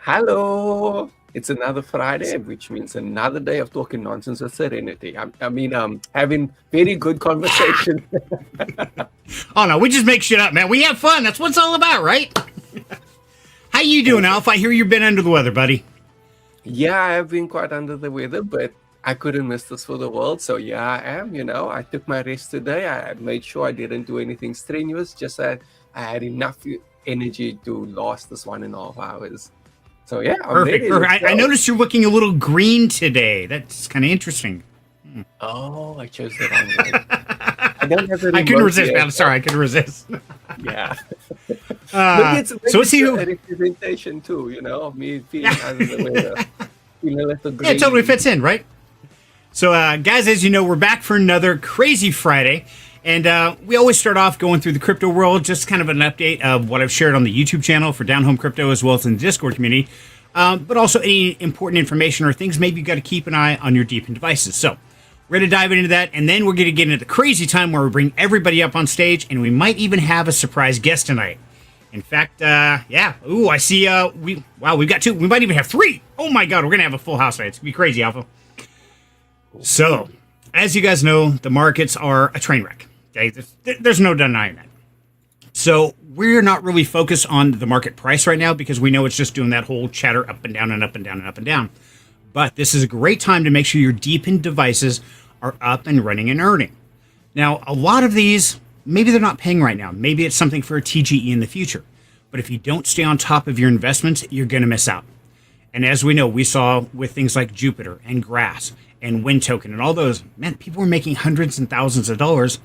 Hello. It's another Friday, which means another day of talking nonsense with Serenity. Having very good conversation. Oh no, we just make shit up, man. We have fun. That's what it's all about, right? How you doing, Alf? I hear you've been under the weather, buddy. Yeah, I have been quite under the weather, but I couldn't miss this for the world. So yeah, I am. I took my rest today. I made sure I didn't do anything strenuous. Just that I had enough energy to last this 1.5 hours. So yeah, I'm Perfect. ready. I noticed you're looking a little green today. That's kind of interesting. Oh, I chose the wrong one. I don't have the I couldn't remote resist, yet. man. I'm sorry, I couldn't resist. Yeah. So let's see a who. representation too, of me feeling under the weather. Feeling a little Yeah, it totally green. fits in, right? So, guys, as you know, we're back for another crazy Friday. And we always start off going through the crypto world, just kind of an update of what I've shared on the YouTube channel for Down Home Crypto, as well as in the Discord community. But also any important information or things maybe you've got to keep an eye on your deep in devices. So we're going to dive into that, and then we're going to get into the crazy time where we bring everybody up on stage, and we might even have a surprise guest tonight. In fact, yeah. Ooh, I see. We've got two. We might even have three. Oh my God, we're going to have a full house tonight. It's going to be crazy, Alpha. So, as you guys know, the markets are a train wreck. Okay, there's no denying that. So we're not really focused on the market price right now because we know it's just doing that whole chatter up and down and up and down and up and down. But this is a great time to make sure your deep-in devices are up and running and earning. Now, a lot of these, maybe they're not paying right now. Maybe it's something for a TGE in the future. But if you don't stay on top of your investments, you're going to miss out. And as we know, we saw with things like Jupiter and Grass and Wind Token and all those, man, people were making hundreds and thousands of dollars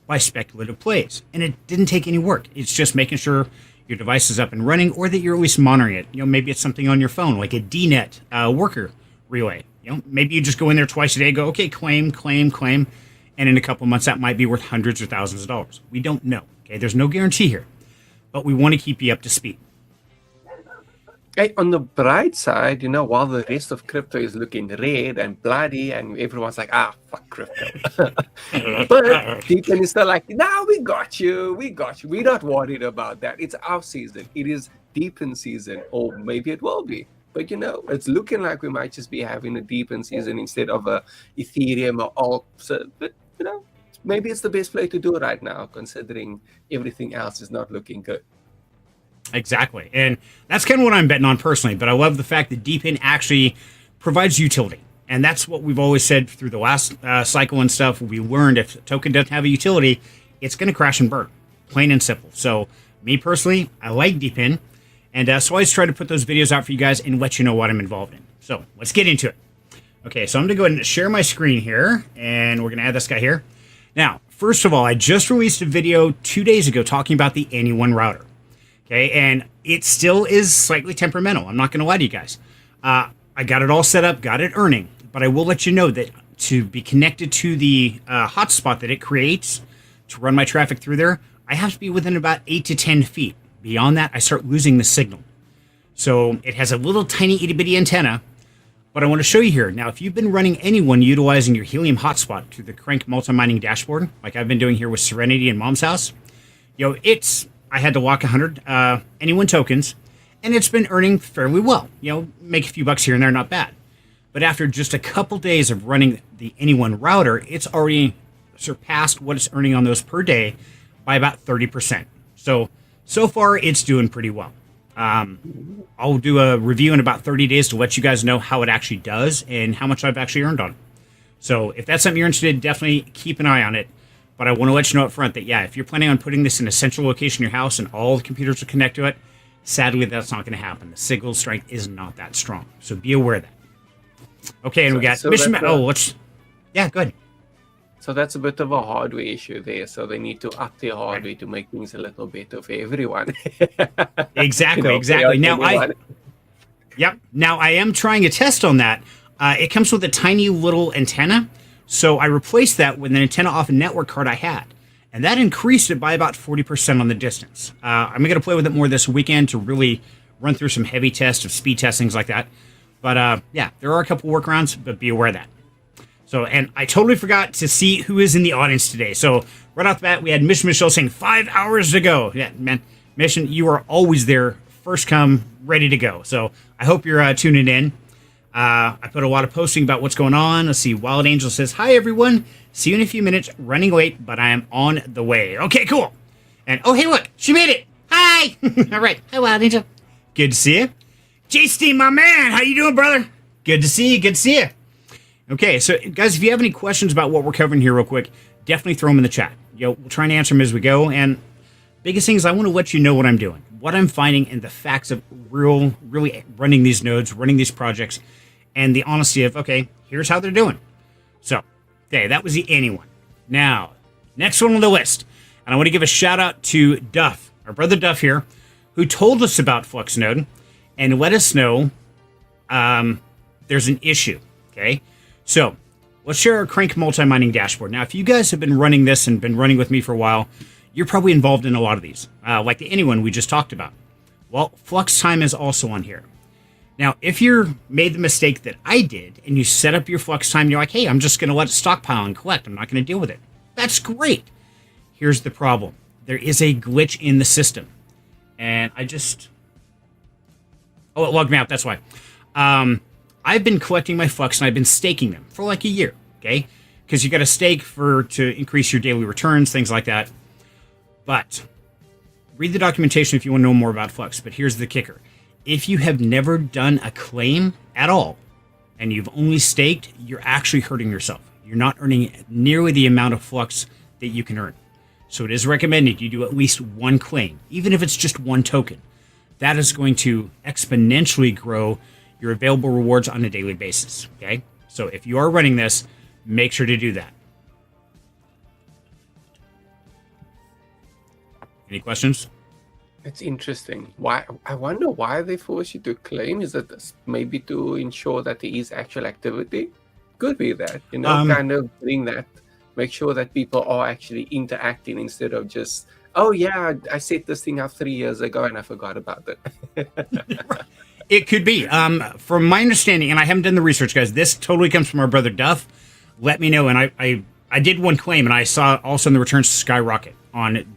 by speculative plays. And it didn't take any work. It's just making sure your device is up and running or that you're at least monitoring it. Maybe it's something on your phone, like a DNet worker relay. Maybe you just go in there twice a day, go, okay, claim. And in a couple months, that might be worth hundreds or thousands of dollars. We don't know. Okay, there's no guarantee here. But we want to keep you up to speed. Hey, on the bright side, while the rest of crypto is looking red and bloody and everyone's like, fuck crypto. But people is still like, no, we got you. We're not worried about that. It's our season. It is deep in season, or maybe it will be. But, it's looking like we might just be having a deep in season instead of a Ethereum or alt. So, but, maybe it's the best play to do right now, considering everything else is not looking good. Exactly. And that's kind of what I'm betting on personally. But I love the fact that Deep In actually provides utility. And that's what we've always said through the last cycle and stuff. We learned if a token doesn't have a utility, it's going to crash and burn. Plain and simple. So me personally, I like Deep In. And so I always try to put those videos out for you guys and let you know what I'm involved in. So let's get into it. Okay, so I'm going to go ahead and share my screen here. And we're going to add this guy here. Now, first of all, I just released a video 2 days ago talking about the Anyone router. Okay, and it still is slightly temperamental. I'm not going to lie to you guys. I got it all set up, got it earning, but I will let you know that to be connected to the hotspot that it creates to run my traffic through there, I have to be within about 8 to 10 feet. Beyond that, I start losing the signal. So it has a little tiny itty bitty antenna, but I want to show you here. Now, if you've been running Anyone utilizing your Helium hotspot through the Crank multi-mining dashboard, like I've been doing here with Serenity and Mom's House, I had to walk 100 Anyone tokens, and it's been earning fairly well. Make a few bucks here and there, not bad. But after just a couple days of running the Anyone router, it's already surpassed what it's earning on those per day by about 30%. So far, it's doing pretty well. I'll do a review in about 30 days to let you guys know how it actually does and how much I've actually earned on it. So if that's something you're interested in, definitely keep an eye on it. But I want to let you know up front that, if you're planning on putting this in a central location in your house and all the computers will connect to it, sadly, that's not going to happen. The signal strength is not that strong. So be aware of that. Okay, and we got Mission... go ahead. So that's a bit of a hardware issue there. So they need to up their hardware to make things a little better for everyone. Exactly. Now, I am trying a test on that. It comes with a tiny little antenna. So I replaced that with an antenna off a network card I had. And that increased it by about 40% on the distance. I'm going to play with it more this weekend to really run through some heavy tests of speed tests, things like that. But there are a couple workarounds, but be aware of that. So, and I totally forgot to see who is in the audience today. So right off the bat, we had Mission Michelle saying 5 hours ago. Yeah, man, Mission, you are always there. First come, ready to go. So I hope you're tuning in. I put a lot of posting about what's going on. Let's see. Wild Angel says, "Hi, everyone. See you in a few minutes. Running late, but I am on the way." Okay, cool. And, oh, hey, look. She made it. Hi. All right. Hi, Wild Angel. Good to see you. J-Steam, my man. How you doing, brother? Good to see you. Good to see you. Okay, so, guys, if you have any questions about what we're covering here real quick, definitely throw them in the chat. We'll try and answer them as we go. And biggest thing is I want to let you know what I'm doing, what I'm finding, and the facts of really running these nodes, running these projects, and the honesty of, okay, here's how they're doing. So, okay, that was the anyone. Now, next one on the list. And I want to give a shout out to Duff, our brother Duff here, who told us about Flux Node and let us know there's an issue, okay? So, let's share our Crank multi-mining dashboard. Now, if you guys have been running this and been running with me for a while, you're probably involved in a lot of these, like the anyone we just talked about. Well, Flux Time is also on here. Now, if you're made the mistake that I did and you set up your Flux Time and you're like, hey, I'm just going to let it stockpile and collect. I'm not going to deal with it. That's great. Here's the problem. There is a glitch in the system. And I just... Oh, it logged me out. That's why. I've been collecting my Flux and I've been staking them for like a year, okay? Because you got to stake to increase your daily returns, things like that. But read the documentation if you want to know more about Flux. But here's the kicker. If you have never done a claim at all, and you've only staked, you're actually hurting yourself. You're not earning nearly the amount of Flux that you can earn. So it is recommended you do at least one claim, even if it's just one token. That is going to exponentially grow your available rewards on a daily basis, okay? So if you are running this, make sure to do that. Any questions? It's interesting. Why? I wonder why they force you to claim. Is it maybe to ensure that there is actual activity? Could be that, kind of doing that. Make sure that people are actually interacting instead of just, oh yeah, I set this thing up 3 years ago and I forgot about it. It could be. From my understanding, and I haven't done the research, guys, this totally comes from our brother Duff. Let me know. And I did one claim, and I saw also in the returns skyrocket on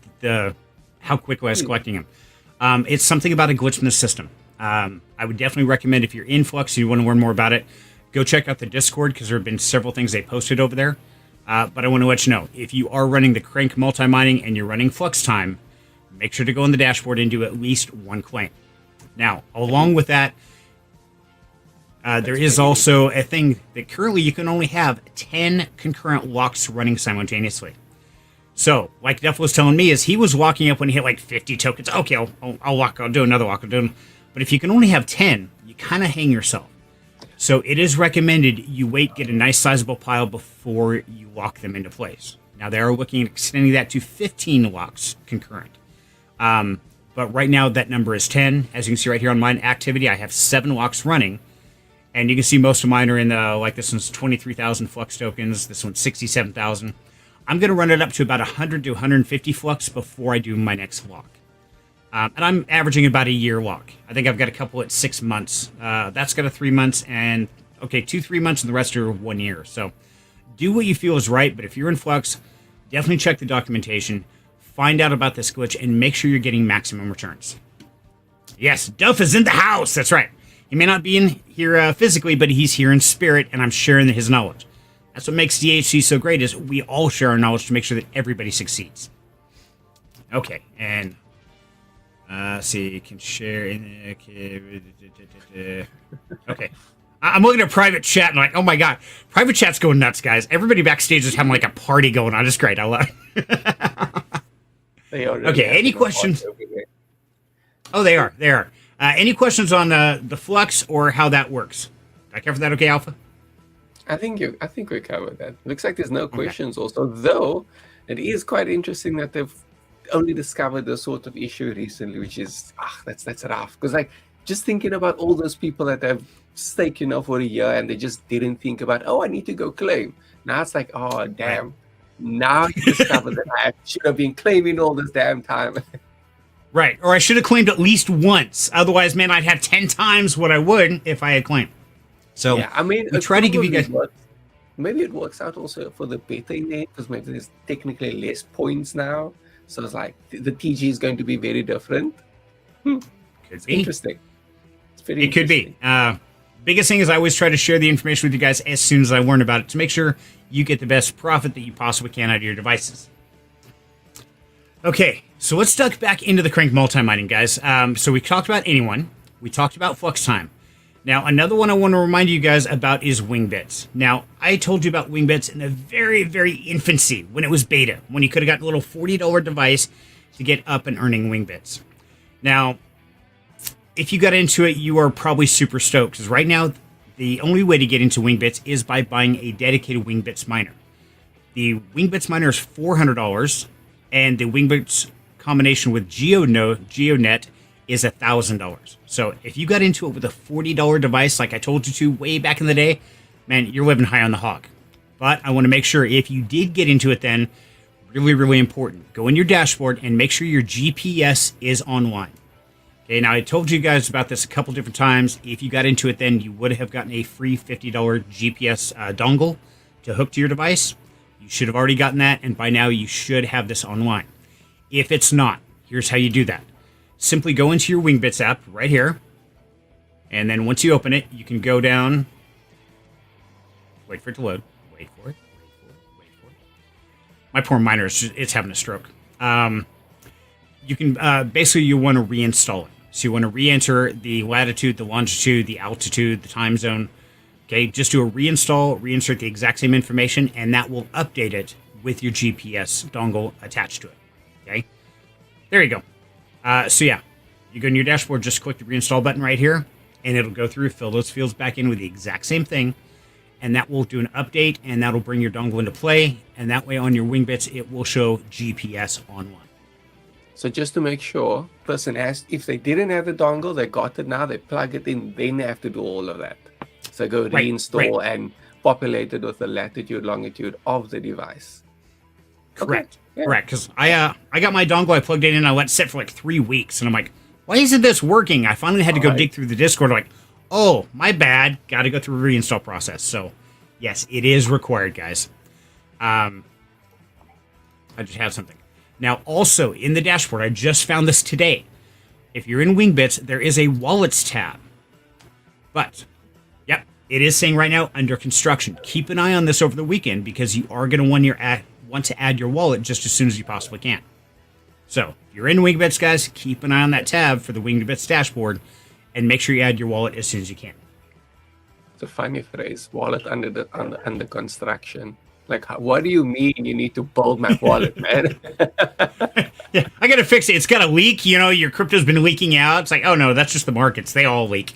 how quickly I was collecting them. It's something about a glitch in the system. I would definitely recommend if you're in Flux and you want to learn more about it, go check out the Discord because there have been several things they posted over there. But I want to let you know, if you are running the Crank multi-mining and you're running Flux Time, make sure to go on the dashboard and do at least one claim. Now, along with that, there is also a thing that currently you can only have 10 concurrent locks running simultaneously. So, like Duff was telling me, is he was walking up when he hit like 50 tokens. Okay, I'll walk. I'll do another walk. But if you can only have 10, you kind of hang yourself. So it is recommended you wait, get a nice sizable pile before you lock them into place. Now, they are looking at extending that to 15 locks concurrent. But right now, that number is 10. As you can see right here on mine activity, I have 7 locks running. And you can see most of mine are in like this one's 23,000 Flux tokens. This one's 67,000. I'm going to run it up to about 100 to 150 Flux before I do my next lock. And I'm averaging about a year lock. I think I've got a couple at 6 months. That's got a 3 months and, 2-3 months, and the rest are 1 year. So do what you feel is right. But if you're in Flux, definitely check the documentation, find out about this glitch, and make sure you're getting maximum returns. Yes, Duff is in the house. That's right. He may not be in here physically, but he's here in spirit, and I'm sharing his knowledge. That's what makes DHC so great, is we all share our knowledge to make sure that everybody succeeds. Okay, and see, you can share in. Okay, I'm looking at private chat and like, oh my god, private chat's going nuts, guys. Everybody backstage is having like a party going on. It's great. I love it. Okay, any questions? Oh, they are. Any questions on the Flux or how that works? Did I cover that okay, Alpha? I think we covered that. Looks like there's no questions also, though it is quite interesting that they've only discovered this sort of issue recently, which is that's rough. Because like just thinking about all those people that have staked for a year and they just didn't think about, oh, I need to go claim. Now it's like, oh damn. Now you discover that I should have been claiming all this damn time. Right, or I should have claimed at least once. Otherwise, man, I'd have 10 times what I would if I had claimed. So yeah, I mean, we try to give you guys. Maybe it works out also for the beta in there because maybe there's technically less points now. So it's like the TG is going to be very different. Could be interesting. very It could be. interesting. Biggest thing is I always try to share the information with you guys as soon as I learn about it to make sure you get the best profit that you possibly can out of your devices. Okay, so let's duck back into the crank multi-mining, guys. So we talked about anyone. We talked about flux time. Now, another one I want to remind you guys about is WingBits. Now, I told you about WingBits in the very, very infancy, when it was beta, when you could have gotten a little $40 device to get up and earning WingBits. Now, if you got into it, you are probably super stoked, because right now, the only way to get into WingBits is by buying a dedicated WingBits miner. The WingBits miner is $400, and the WingBits combination with GeoNet is $1,000. So if you got into it with a $40 device, like I told you to way back in the day, man, you're living high on the hog. But I want to make sure if you did get into it then, really, really important, go in your dashboard and make sure your GPS is online. Okay, now I told you guys about this a couple different times. If you got into it then, you would have gotten a free $50 GPS dongle to hook to your device. You should have already gotten that, and by now you should have this online. If it's not, here's how you do that. Simply go into your WingBits app right here, and then once you open it, you can go down. Wait for it to load. Wait for it. My poor miner it's having a stroke. You can basically you want to reinstall it. So you want to re-enter the latitude, the longitude, the altitude, the time zone. Okay, just do a reinstall, reinsert the exact same information, and that will update it with your GPS dongle attached to it. Okay, there you go. So yeah, you go in your dashboard, just click the reinstall button right here, and it'll go through, fill those fields back in with the exact same thing, and that will do an update, and that'll bring your dongle into play, and that way on your WingBits, it will show GPS online. So just to make sure, person asked if they didn't have the dongle, they got it now, they plug it in, then they have to do all of that. So go reinstall and populate it with the latitude, longitude of the device. Correct. Okay. Yeah. Correct. Because I got my dongle, I plugged it in, and I let it sit for like 3 weeks, and I'm like, why isn't this working? I finally had to go dig through the Discord, like, oh, my bad, got to go through a reinstall process. So, yes, it is required, guys. I just have something. Now, also, in the dashboard, I just found this today. If you're in WingBits, there is a wallets tab. But, yep, it is saying right now, under construction. Keep an eye on this over the weekend, because you are going to want to add your wallet just as soon as you possibly can. So, if you're in WingBits, guys, keep an eye on that tab for the WingBits dashboard, and make sure you add your wallet as soon as you can. It's a funny phrase, wallet under construction. Like, what do you mean you need to build my wallet, man? Yeah, I got to fix it. It's got to leak. You know, your crypto's been leaking out. It's like, oh no, that's just the markets. They all leak.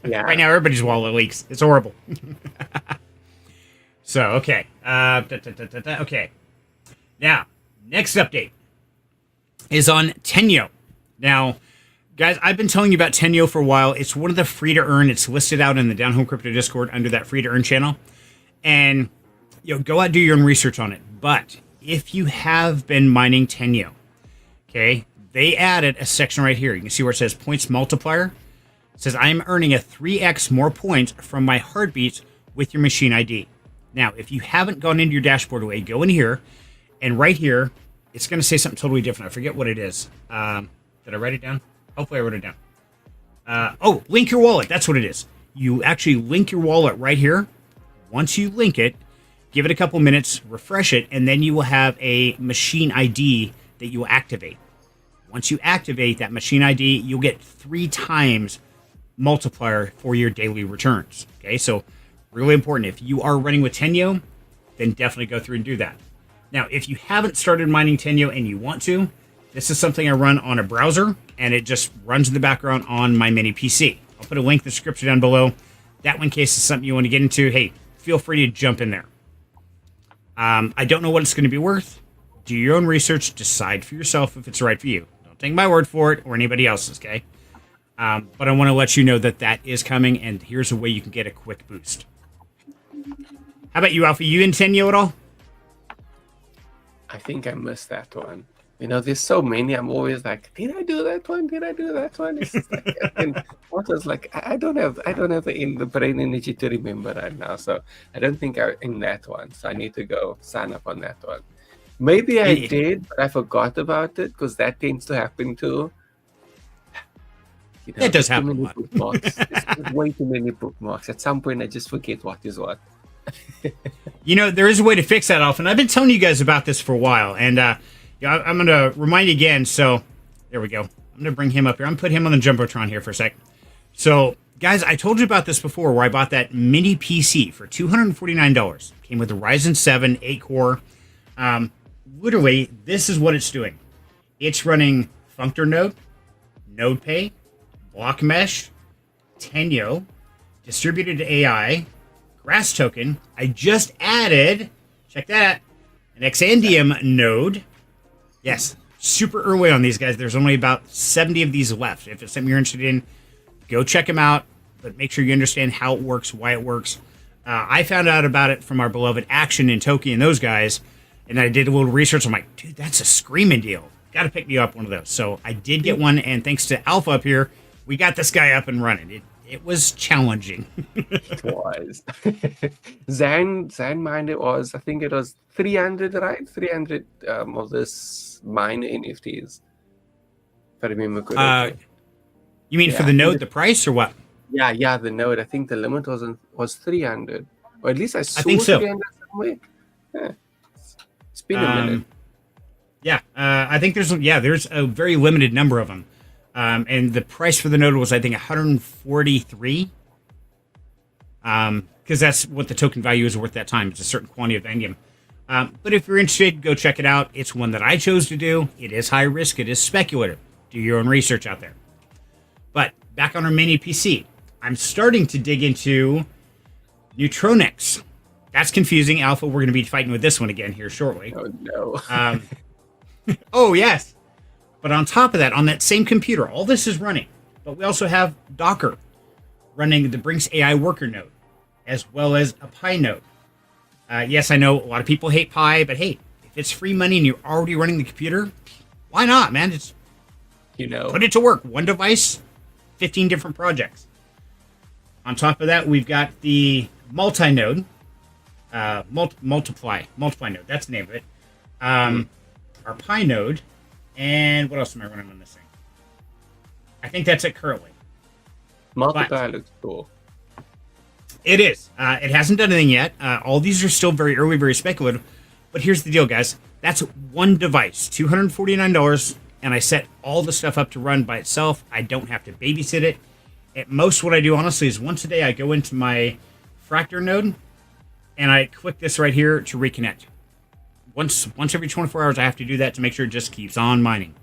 Yeah. Right now, everybody's wallet leaks. It's horrible. So, okay. Okay. Now, next update is on Tenyo. Now, guys, I've been telling you about Tenyo for a while. It's one of the free to earn. It's listed out in the Down Home Crypto Discord under that free to earn channel. And go out and do your own research on it. But if you have been mining Tenyo, okay, they added a section right here. You can see where it says points multiplier. It says, I am earning a 3x more points from my heartbeats with your machine ID. Now, if you haven't gone into your dashboard away, go in here, and right here, it's going to say something totally different. I forget what it is. Did I write it down? Hopefully I wrote it down. Link your wallet. That's what it is. You actually link your wallet right here. Once you link it, give it a couple minutes, refresh it, and then you will have a machine ID that you will activate. Once you activate that machine ID, you'll get 3 times multiplier for your daily returns. Okay, so really important. If you are running with Tenyo, then definitely go through and do that. Now, if you haven't started mining Tenyo and you want to, this is something I run on a browser, and it just runs in the background on my mini PC. I'll put a link in the description down below. That one, in case it's something you want to get into, hey, feel free to jump in there. I don't know what it's going to be worth. Do your own research. Decide for yourself if it's right for you. Don't take my word for it or anybody else's, okay? But I want to let you know that that is coming, and here's a way you can get a quick boost. How about you, Alpha? You in Tenyo at all? I think I missed that one. You know, there's so many. I'm always like, did I do that one? Did I do that one? It's just like, and what was like, I don't have the brain energy to remember right now. So I don't think I'm in that one. So I need to go sign up on that one. Maybe I did, but I forgot about it because that tends to happen too. It does too happen a many lot. bookmarks. There's way too many bookmarks. At some point, I just forget what is what. There is a way to fix that often. I've been telling you guys about this for a while, and I'm going to remind you again. So there we go. I'm going to bring him up here. I'm going to put him on the Jumbotron here for a sec. So, guys, I told you about this before where I bought that mini PC for $249. Came with a Ryzen 7 8-core. Literally, this is what it's doing. It's running Functor Node, NodePay, Block Mesh, Tenyo, Distributed AI, Grass Token. I just added, check that, an Xandium node. Yes, super early on these guys. There's only about 70 of these left. If it's something you're interested in, go check them out, but make sure you understand how it works, why it works. I found out about it from our beloved Action and Toki and those guys, and I did a little research. I'm like, dude, that's a screaming deal. Got to pick me up one of those. So I did get one, and thanks to Alpha up here, we got this guy up and running. It was challenging. It was. Zan mined it was, I think it was 300, right? 300 of this mine NFTs. If I remember correctly. You mean for the node, the price, or what? Yeah, the node. I think the limit was 300. Or at least I saw think so. 300 somewhere. Yeah. It's been a minute. Yeah, I think there's a very limited number of them. And the price for the node was, I think, 143. Because that's what the token value is worth that time. It's a certain quantity of Endium. But if you're interested, go check it out. It's one that I chose to do. It is high risk. It is speculative. Do your own research out there. But back on our mini PC, I'm starting to dig into Neutronics. That's confusing. Alpha, we're going to be fighting with this one again here shortly. Oh, no. Oh, yes. But on top of that, on that same computer, all this is running. But we also have Docker running the Brinks AI worker node, as well as a Pi node. Yes, I know a lot of people hate Pi, but hey, if it's free money and you're already running the computer, why not, man? Just put it to work. One device, 15 different projects. On top of that, we've got the multi-node, multiply node. That's the name of it. Our Pi node. And what else am I running on this thing? I think that's it currently. Multiply looks cool. It is. It hasn't done anything yet. All these are still very early, very speculative. But here's the deal, guys. That's one device, $249, and I set all the stuff up to run by itself. I don't have to babysit it. At most, what I do, honestly, is once a day I go into my Fractor node, and I click this right here to reconnect. Once every 24 hours, I have to do that to make sure it just keeps on mining.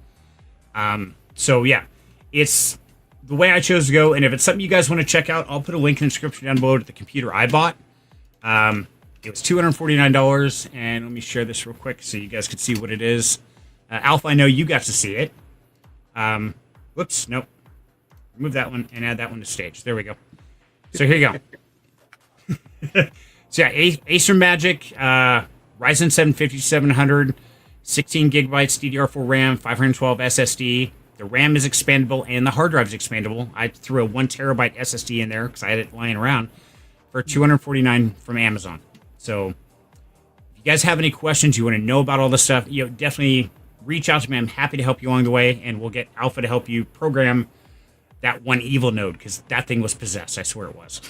So, yeah, it's the way I chose to go. And if it's something you guys want to check out, I'll put a link in the description down below to the computer I bought. It was $249. And let me share this real quick so you guys can see what it is. Alpha, I know you got to see it. Whoops, nope. Remove that one and add that one to stage. There we go. So here you go. So, yeah, Acer Magic... Ryzen 7 5700, 16 gigabytes DDR4 RAM, 512 SSD. The RAM is expandable and the hard drive is expandable. I threw a 1 terabyte SSD in there because I had it lying around for $249 from Amazon. So if you guys have any questions, you want to know about all this stuff, definitely reach out to me. I'm happy to help you along the way, and we'll get Alpha to help you program that one evil node because that thing was possessed. I swear it was.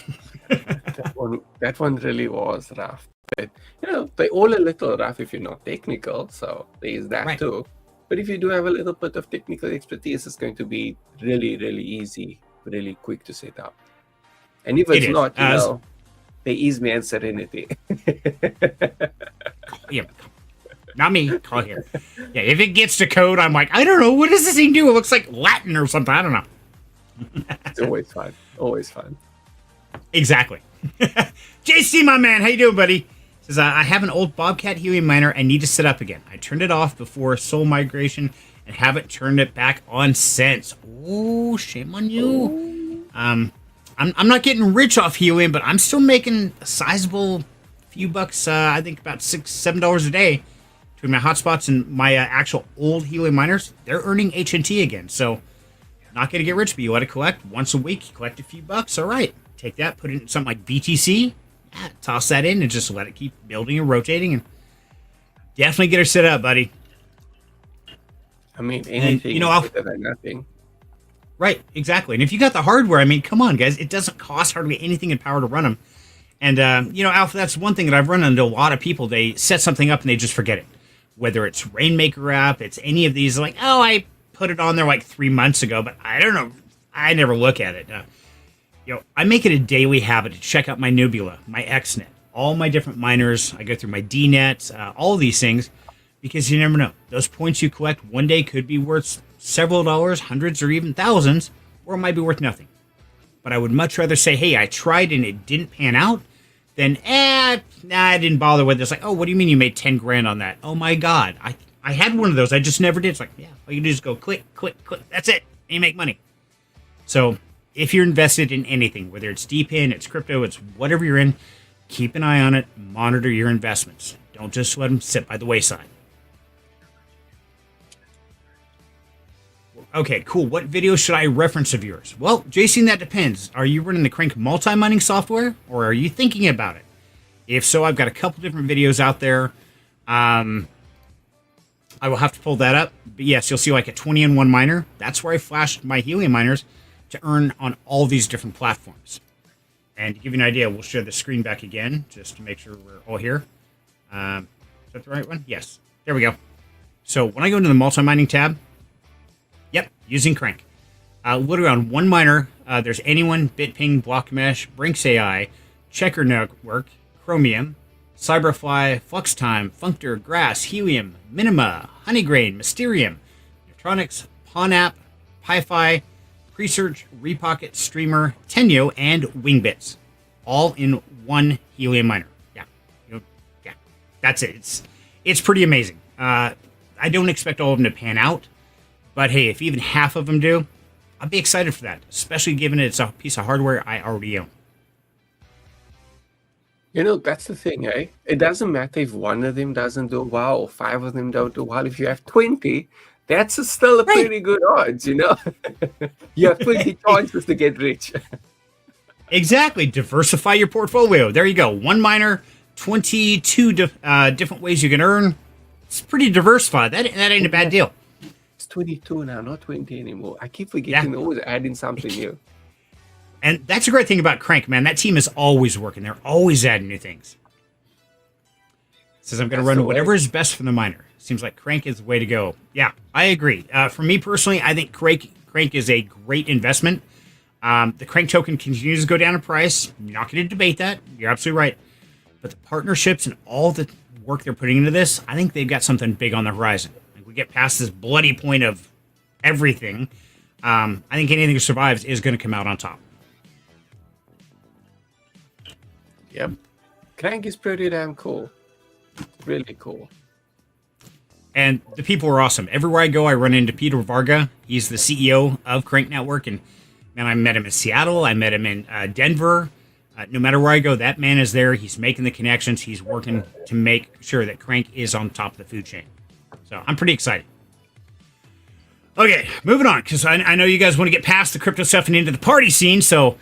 that one really was rough. But, they're all a little rough if you're not technical, so there is that too. But if you do have a little bit of technical expertise, it's going to be really, really easy, really quick to set up. And if it's not, there is me and Serenity. Yeah, not me. Call here. Yeah, if it gets to code, I'm like, I don't know. What does this thing do? It looks like Latin or something. I don't know. It's always fun. Always fun. Exactly. JC, my man. How you doing, buddy? Says, I have an old Bobcat helium miner I need to set up again. I turned it off before soul migration and haven't turned it back on since. Oh, shame on you. I'm not getting rich off helium, but I'm still making a sizable few bucks, I think about $6-7 a day between my hotspots and my actual old helium miners. They're earning HNT again, so not going to get rich, but you let it collect once a week. You collect a few bucks, all right. Take that, put it in something like BTC. Toss that in and just let it keep building and rotating, and definitely get her set up, buddy. I mean, anything is better than nothing. Right, exactly. And if you got the hardware, I mean, come on, guys, it doesn't cost hardly anything in power to run them. And, Alpha, that's one thing that I've run into a lot of people. They set something up and they just forget it. Whether it's Rainmaker app, it's any of these, like, oh, I put it on there like 3 months ago, but I don't know. I never look at it. I make it a daily habit to check out my Nebula, my XNet, all my different miners. I go through my DNet, all of these things, because you never know. Those points you collect one day could be worth several dollars, hundreds, or even thousands, or it might be worth nothing. But I would much rather say, hey, I tried and it didn't pan out, than, I didn't bother with it. It's like, oh, what do you mean you made 10 grand on that? Oh my God. I had one of those. I just never did. It's like, yeah, all you do is go click, click, click. That's it. And you make money. So if you're invested in anything, whether it's DeepIn, it's crypto, it's whatever you're in, keep an eye on it. Monitor your investments. Don't just let them sit by the wayside. Okay, cool. What video should I reference of yours? Well, Jason, that depends. Are you running the Crank multi-mining software, or are you thinking about it? If so, I've got a couple different videos out there. I will have to pull that up. But yes, you'll see like a 20-in-1 miner. That's where I flashed my helium miners to earn on all these different platforms. And to give you an idea, we'll share the screen back again, just to make sure we're all here. Is that the right one? Yes. There we go. So when I go into the multi-mining tab, yep, using Crank. Literally on one miner, there's Anyone, Bitping, Blockmesh, Brinks AI, Checker Network, Chromium, Cyberfly, Fluxtime, Functor, Grass, Helium, Minima, Honeygrain, Mysterium, Neutronics, PawNap, PiFi, Presearch, Repocket, Streamer, Tenyo, and Wingbits. All in one helium miner. Yeah. Yeah. That's it. It's pretty amazing. I don't expect all of them to pan out. But hey, if even half of them do, I'd be excited for that, especially given it's a piece of hardware I already own. That's the thing, eh? It doesn't matter if one of them doesn't do well or five of them don't do well. If you have 20, that's still a pretty good odds, You have 20 chances to get rich. Exactly. Diversify your portfolio. There you go. One miner, 22 different ways you can earn. It's pretty diversified. That ain't a bad deal. It's 22 now, not 20 anymore. I keep forgetting to always add in something new. And that's a great thing about Crank, man. That team is always working. They're always adding new things. It says I'm going to run whatever is best for the miner. Seems like Crank is the way to go. Yeah, I agree. For me personally, I think Crank is a great investment. The Crank token continues to go down in price. I'm not going to debate that. You're absolutely right. But the partnerships and all the work they're putting into this, I think they've got something big on the horizon. Like we get past this bloody point of everything. I think anything that survives is going to come out on top. Yep. Crank is pretty damn cool. Really cool. And the people are awesome. Everywhere I go, I run into Peter Varga. He's the CEO of Crank Network. And, man, I met him in Seattle. I met him in Denver. No matter where I go, that man is there. He's making the connections. He's working to make sure that Crank is on top of the food chain. So I'm pretty excited. Okay, moving on, because I know you guys want to get past the crypto stuff and into the party scene. So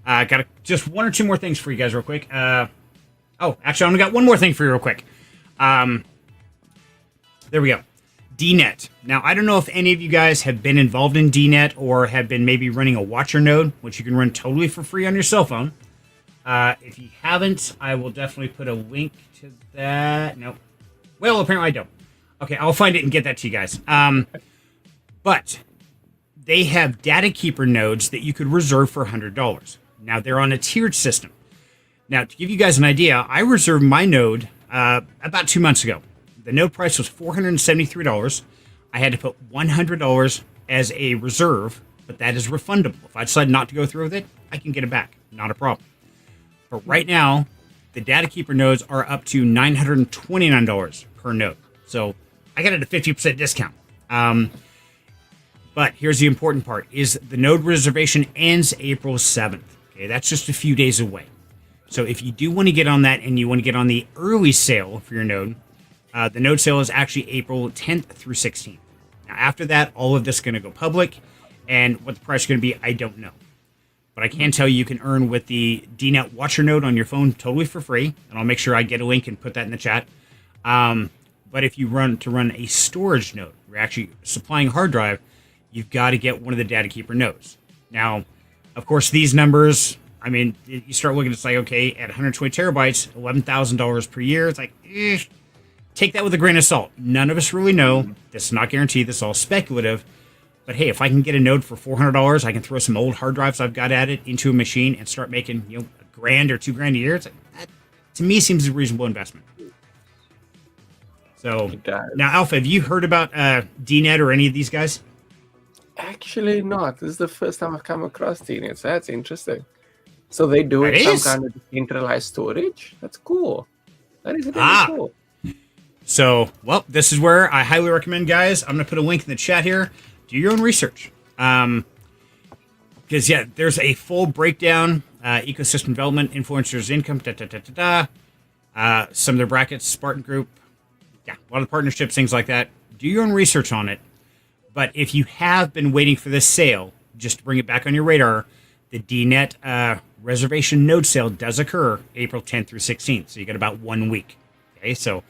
I got just one or two more things for you guys real quick. Actually, I only got one more thing for you real quick. There we go. DNet. Now, I don't know if any of you guys have been involved in DNet or have been maybe running a watcher node, which you can run totally for free on your cell phone. If you haven't, I will definitely put a link to that. Nope. Well, apparently I don't. Okay, I'll find it and get that to you guys. But they have data keeper nodes that you could reserve for $100. Now, they're on a tiered system. Now, to give you guys an idea, I reserved my node about 2 months ago. The node price was $473. I had to put $100 as a reserve, but that is refundable. If I decide not to go through with it, I can get it back. Not a problem. But right now, the data keeper nodes are up to $929 per node. So I got it at a 50% discount. But here's the important part, is the node reservation ends April 7th. Okay, that's just a few days away. So if you do want to get on that and you want to get on the early sale for your node, the node sale is actually April 10th through 16th. Now, after that, all of this is going to go public, and what the price is going to be, I don't know. But I can tell you can earn with the DNet Watcher node on your phone totally for free, and I'll make sure I get a link and put that in the chat. But if you run a storage node, we're actually supplying hard drive, you've got to get one of the data keeper nodes. Now, of course, these numbers, I mean, you start looking, it's like, okay, at 120 terabytes, $11,000 per year. It's like, take that with a grain of salt. None of us really know. This is not guaranteed. This is all speculative. But hey, if I can get a node for $400, I can throw some old hard drives I've got at it into a machine and start making, $1,000 or $2,000 a year. It's like, that, to me, seems a reasonable investment. So now, Alpha, have you heard about DNet or any of these guys? Actually, not. This is the first time I've come across DNet. So that's interesting. So they do That some is. kind of decentralized storage. That's cool. That is really cool. So, well, this is where I highly recommend, guys. I'm going to put a link in the chat here. Do your own research. Because, yeah, there's a full breakdown, ecosystem development, influencers, income, some of their brackets, Spartan Group. Yeah, a lot of partnerships, things like that. Do your own research on it. But if you have been waiting for this sale, just to bring it back on your radar, the DNet reservation node sale does occur April 10th through 16th. So you got about 1 week. Okay, so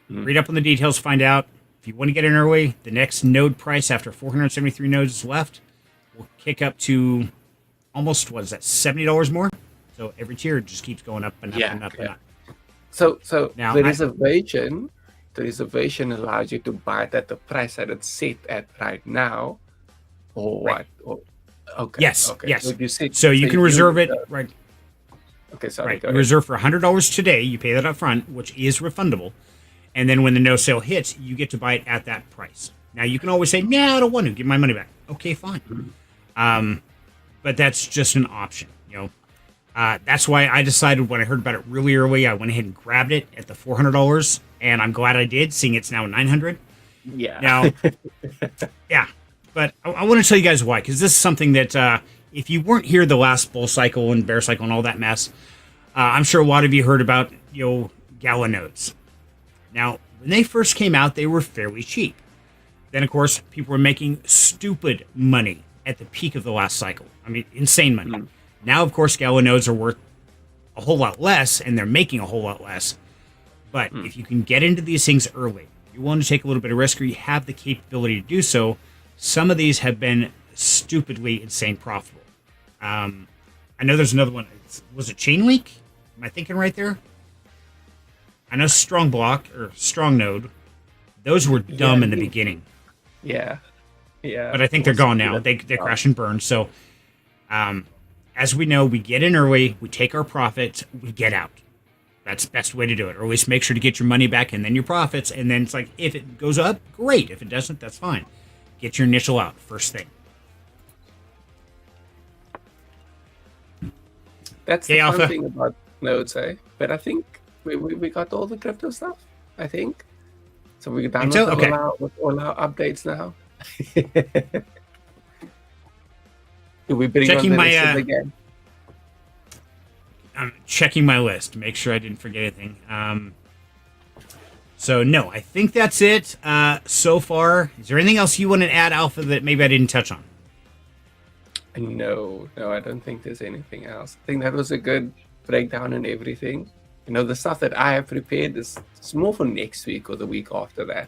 read up on the details, find out. If you want to get in early, the next node price after 473 nodes is left will kick up to almost, what is that, $70 more? So every tier just keeps going up and up and up and up. So Now, the reservation allows you to buy it at the price that it's set at right now, or Right. what? Okay. Yes, Okay. yes. So, So you can reserve it, right? Okay, sorry. Right. Go You ahead. reserve for $100 today. You pay that up front, which is refundable. And then when the no sale hits, you get to buy it at that price. Now, you can always say, nah, I don't want to. Give my money back. Okay, fine. But that's just an option, That's why I decided when I heard about it really early, I went ahead and grabbed it at the $400. And I'm glad I did, seeing it's now $900. Yeah. Now, yeah. But I want to tell you guys why, because this is something that if you weren't here the last bull cycle and bear cycle and all that mess, I'm sure a lot of you heard about, Gala nodes. Now, when they first came out, they were fairly cheap. Then, of course, people were making stupid money at the peak of the last cycle. I mean, insane money. Now, of course, Gala nodes are worth a whole lot less, and they're making a whole lot less. But if you can get into these things early, you're willing to take a little bit of risk, or you have the capability to do so, some of these have been stupidly insane profitable. I know there's another one. Was it Chainlink? Am I thinking right there? I know Strong Block or Strong Node. Those were dumb in the beginning. Yeah. But I think they're gone now. They crash and burn. So, as we know, we get in early, we take our profits, we get out. That's the best way to do it. Or at least make sure to get your money back and then your profits. And then it's like, if it goes up, great. If it doesn't, that's fine. Get your initial out first thing. That's the fun thing about nodes, eh? But I think we got all the crypto stuff, I think. So we're done with all our updates now. Do we bring Checking on the my, list again? I'm checking my list to make sure I didn't forget anything. So, no, I think that's it so far. Is there anything else you want to add, Alpha, that maybe I didn't touch on? No, I don't think there's anything else. I think that was a good breakdown and everything. The stuff that I have prepared is more for next week or the week after that.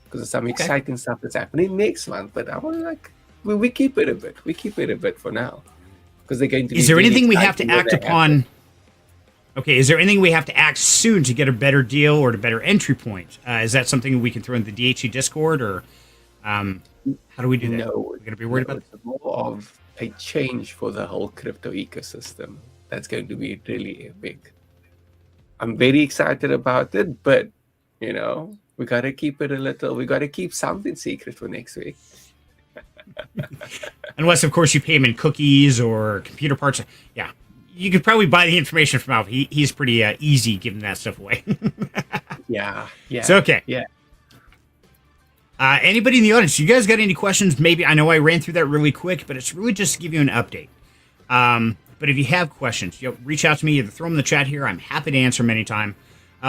Because there's some exciting stuff that's happening next month. But I was like, we keep it a bit. We keep it a bit for now. Because they're going to be. Is there anything we have to act upon? Okay, is there anything we have to act soon to get a better deal or a better entry point? Is that something we can throw in the DHE Discord, or how do we do that? No, we're going to be worried about it? It's more of a change for the whole crypto ecosystem. That's going to be really epic. I'm very excited about it, but we got to keep it we got to keep something secret for next week. Unless, of course, you pay him in cookies or computer parts. Yeah. You could probably buy the information from Alpha. He's pretty easy giving that stuff away. Yeah. It's okay. Yeah. Anybody in the audience, you guys got any questions? Maybe, I know I ran through that really quick, but it's really just to give you an update. But if you have questions, reach out to me. Either throw them in the chat here. I'm happy to answer them anytime.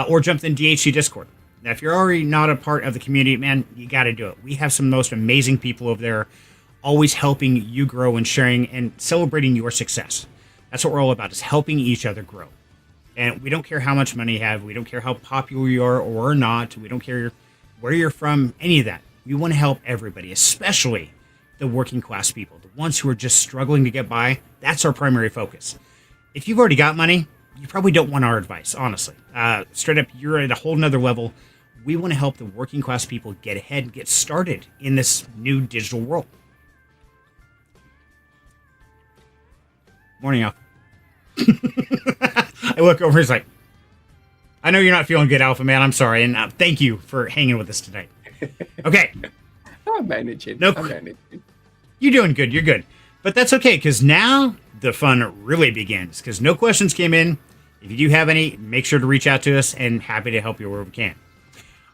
Or jump in DHC Discord. Now, if you're already not a part of the community, man, you got to do it. We have some of the most amazing people over there, always helping you grow and sharing and celebrating your success. That's what we're all about, is helping each other grow. And we don't care how much money you have. We don't care how popular you are or not. We don't care where you're from, any of that. We want to help everybody, especially the working class people, the ones who are just struggling to get by. That's our primary focus. If you've already got money, you probably don't want our advice, honestly. Straight up, you're at a whole nother level. We want to help the working class people get ahead and get started in this new digital world. Morning, Alpha. I look over, he's like, I know you're not feeling good, Alpha Man. I'm sorry, and thank you for hanging with us tonight. Okay. I'm managing. No, I'm managing. You're doing good. You're good. But that's okay, because now the fun really begins, because no questions came in. If you do have any, make sure to reach out to us, and happy to help you where we can.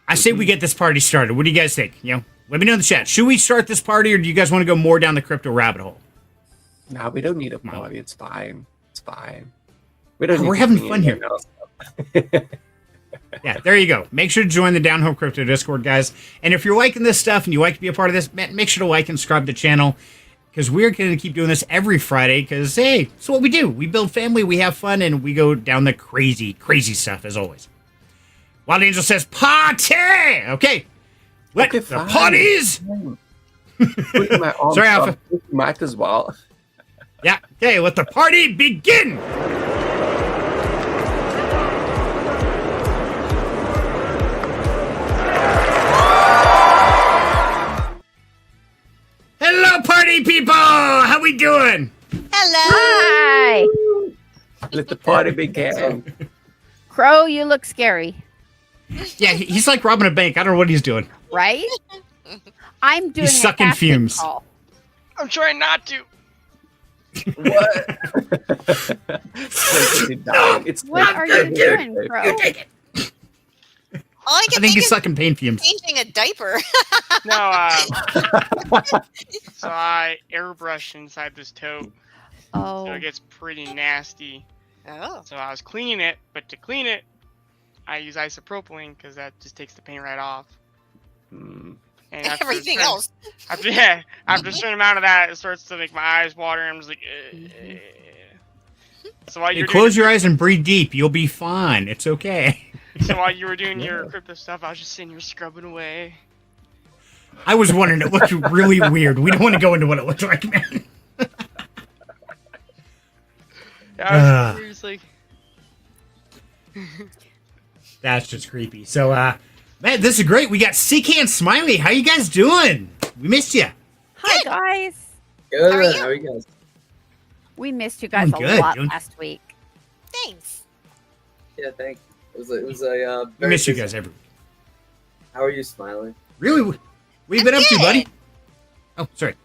I say we get this party started. What do you guys think? Let me know in the chat. Should we start this party, or do you guys want to go more down the crypto rabbit hole? No, we don't need a party. It's fine. It's fine. We don't. We're having fun here. Yeah, there you go. Make sure to join the Down Home Crypto Discord, guys. And if you're liking this stuff and you like to be a part of this, make sure to like and subscribe to the channel, because we're going to keep doing this every Friday, because, hey, it's what we do. We build family, we have fun, and we go down the crazy, crazy stuff, as always. Wild Angel says, party! Okay. Let the parties! Sorry, Alpha. Might as well. Yeah, okay, let the party begin! Hello, party people! How we doing? Hello. Hi. Let the party begin. Crow, you look scary. Yeah, he's like robbing a bank. I don't know what he's doing. Right? I'm doing He's sucking fumes. Call. I'm trying not to. What? What are you doing, Crow? All I I can think he's is sucking pain fumes. changing a diaper. No, so I airbrush inside this tote, so Oh, it gets pretty nasty. Oh. So I was cleaning it, but to clean it, I use isopropylene because that just takes the paint right off. And after Everything else. After a certain amount of that, it starts to make my eyes water. And I'm just like, So while You close your eyes and breathe deep. You'll be fine. It's okay. So while you were doing your crypto stuff, I was just sitting here scrubbing away. I was wondering. It looked really weird. We don't want to go into what it looked like, man. I was just like, That's just creepy. So, man, this is great. We got CK and Smiley. How you guys doing? We missed you. hi guys. How are Good. you? How are you guys? We missed you guys I'm a good, lot dude. last week. Thanks. Yeah, thanks. It was a We very miss you busy- guys every week. How are you, Smiley? Really? What have you been up to, buddy? Oh, sorry.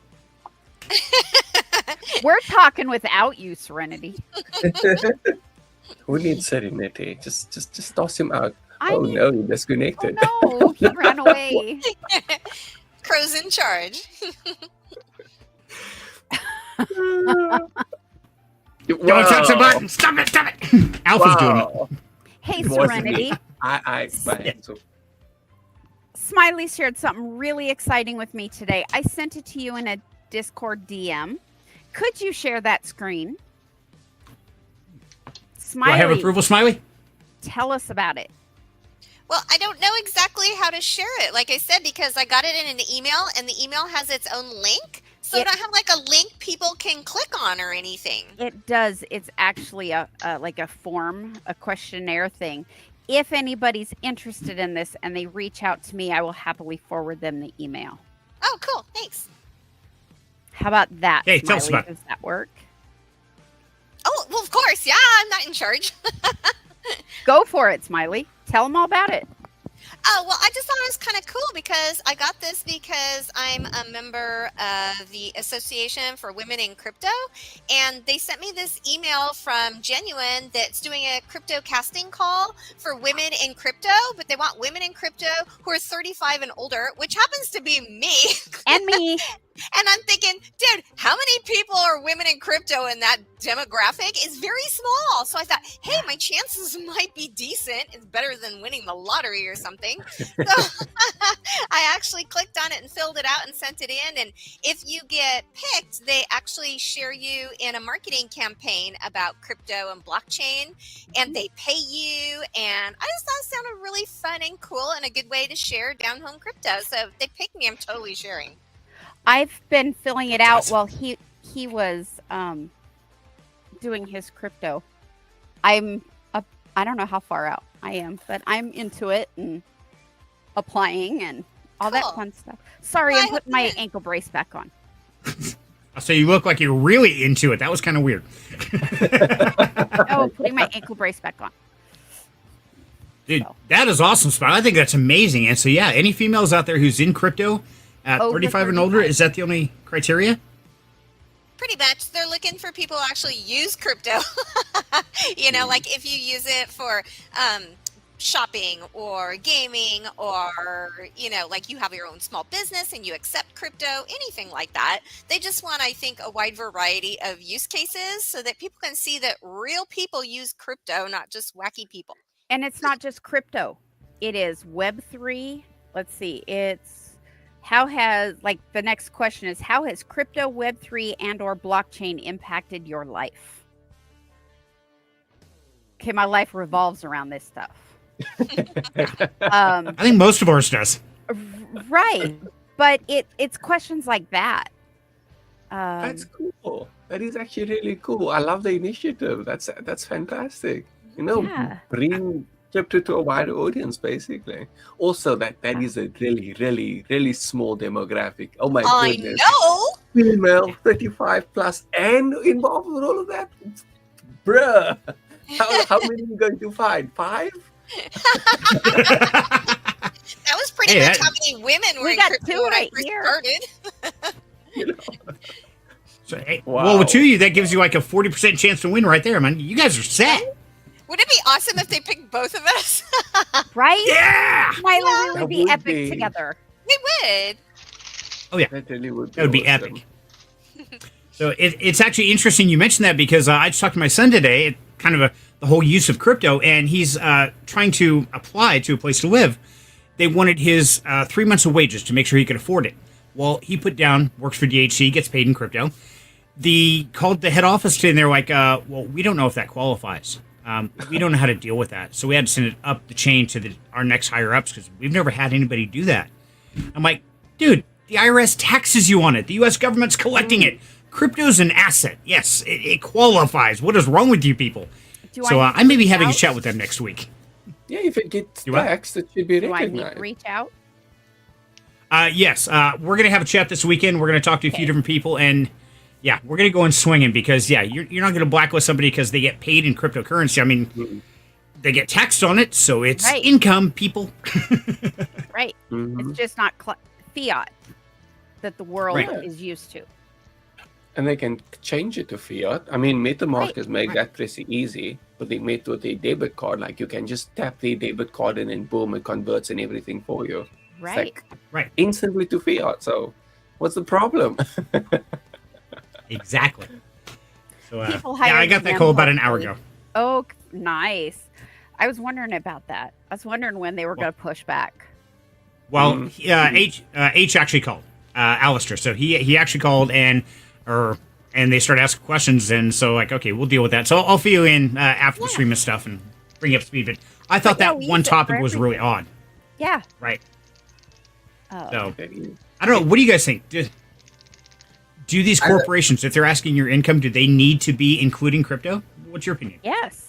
We're talking without you, Serenity. Who needs Serenity? Just toss him out. I Oh need- no, he disconnected. Oh no, he ran away. Crow's in charge. Don't touch the button. Stop it. Stop it. Alpha's doing it. Hey, It wasn't Serenity. me. So Smiley shared something really exciting with me today. I sent it to you in a Discord DM. Could you share that screen? Do Smiley, I have approval, Smiley? tell us about it. Well, I don't know exactly how to share it. Like I said, because I got it in an email, and the email has its own link. So I don't have like a link people can click on or anything. It does. It's actually a like a form, a questionnaire thing. If anybody's interested in this and they reach out to me, I will happily forward them the email. Oh, cool. Thanks. How about that? Hey, tell us Smiley? about it. Does that work? Oh, well, of course. Yeah, I'm not in charge. Go for it, Smiley. Tell them all about it. Oh, well, I just thought it was kind of cool because I got this because I'm a member of the Association for Women in Crypto. And they sent me this email from Genuine that's doing a crypto casting call for women in crypto, but they want women in crypto who are 35 and older, which happens to be me. And me. And I'm thinking, dude, how many people are women in crypto in that demographic? Is very small. So I thought, hey, my chances might be decent. It's better than winning the lottery or something. So I actually clicked on it and filled it out and sent it in. And if you get picked, they actually share you in a marketing campaign about crypto and blockchain, and they pay you. And I just thought it sounded really fun and cool and a good way to share down home crypto. So if they pick me, I'm totally sharing. I've been filling it out while he was doing his crypto. I'm up. I don't know how far out I am, but I'm into it and applying and all that Cool. fun stuff. Sorry, Well, I I'm putting hope my you- ankle brace back on. So you look like you're really into it. That was kind of weird. Oh, putting my ankle brace back on. Dude, So. that is awesome, Spot. I think that's amazing. And so, yeah, any females out there who's in crypto at Over 35 and older, 35. is that the only criteria? Pretty much, they're looking for people who actually use crypto. You know, like if you use it for shopping or gaming, or you know, like you have your own small business and you accept crypto, anything like that. They just want, I think, a wide variety of use cases so that people can see that real people use crypto, not just wacky people. And it's not just crypto. It is Web3. Let's see. It's how has, like, the next question is, how has crypto, Web3, and or blockchain impacted your life? Okay, my life revolves around this stuff. I think most of ours does. Right. But it's questions like that. That's cool. That is actually really cool. I love the initiative. That's fantastic. You know, Yeah. bring crypto to a wider audience, basically. Also, that is a really, really, really small demographic. Oh my I goodness. know. Female, 35 plus, and involved with all of that. Bruh. How many are you going to find? 5? That was pretty Hey, much that- how many women were We in got crypto two when I right first here. started. You know? So, hey, Wow. well, with 2 of you, that gives you like a 40% chance to win right there, man. You guys are set. Wouldn't it be awesome if they picked both of us? Right? Yeah. Might Yeah. really That be would epic be- together. We would. That really would be That would be awesome. epic. So it's actually interesting you mentioned that because I just talked to my son today, kind of the whole use of crypto, and he's trying to apply to a place to live. They wanted his 3 months of wages to make sure he could afford it. Well, he put down, works for DHC, gets paid in crypto. Called the head office today, and they're like, well, we don't know if that qualifies. We don't know how to deal with that. So we had to send it up the chain to our next higher ups because we've never had anybody do that. I'm like, dude, the IRS taxes you on it. The U.S. government's collecting it. Crypto's an asset. Yes, it qualifies. What is wrong with you people? Do So I I may be reach having a out? chat with them next week. Yeah, if it gets Do what? taxed, it should be Do I need recognized. to reach out? Yes, we're going to have a chat this weekend. We're going to talk to a few Okay. different people, and yeah, we're going to go in swinging because, yeah, you're not going to blacklist somebody because they get paid in cryptocurrency. I mean, they get taxed on it, so it's Right. income, people. Right. Mhm. It's just not fiat that the world Right. is used to. And they can change it to fiat. I mean, MetaMask Right. has made that pretty easy, but they made it with a debit card. Like you can just tap the debit card and then boom, it converts and everything for you. It's Right. like Right. instantly to fiat. So what's the problem? Exactly. So, People yeah, I hired got that them, call about an hour hopefully. ago. Oh, nice. I was wondering about that. I was wondering when they were going to push back. Well, Mhm. H actually called, Alistair. So he actually called and they started asking questions, and so like, okay, we'll deal with that. So I'll fill you in after the Yeah. stream and stuff and bring you up to speed. But I thought But yeah, that we one use it topic for was really everything. odd, Yeah. right? Oh. So I don't know. What do you guys think? Do these corporations, if they're asking your income, do they need to be including crypto? What's your opinion? Yes.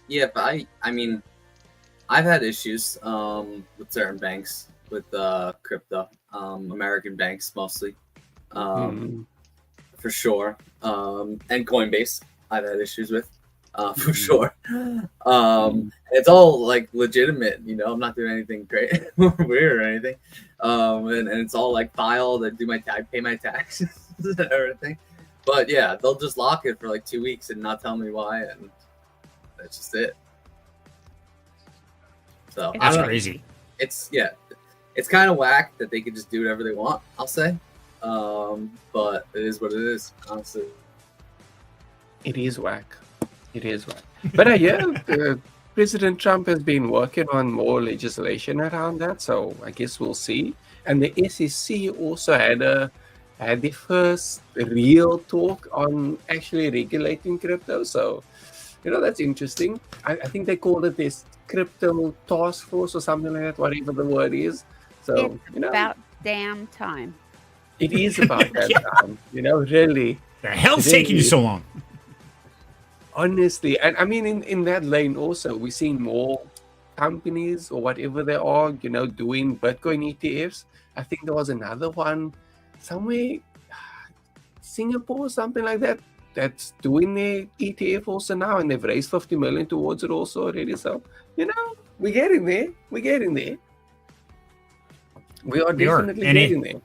Yeah, but I mean, I've had issues with certain banks with crypto, American banks mostly, for sure, and Coinbase. I've had issues with, for sure. It's all like legitimate, you know. I'm not doing anything great or weird or anything, and it's all like filed. I pay my taxes and everything. But yeah, they'll just lock it for like 2 weeks and not tell me why, and that's just it. So I That's don't know. crazy. It's kind of whack that they can just do whatever they want. I'll say, but it is what it is. Honestly, It is whack. It is whack. But yeah, President Trump has been working on more legislation around that, so I guess we'll see. And the SEC also had the first real talk on actually regulating crypto. So, you know, that's interesting. I think they called it this crypto task force or something like that, whatever the word is. So, It's you know, about damn time. It is about that Yeah. time, really. The hell's Really? taking you so long? Honestly, and I mean, in that lane also, we're seeing more companies or whatever they are, doing Bitcoin ETFs. I think there was another one somewhere, Singapore, something like that, that's doing their ETF also now, and they've raised 50 million towards it also already. So, we're getting there. We're getting there. We are We are. definitely And getting there.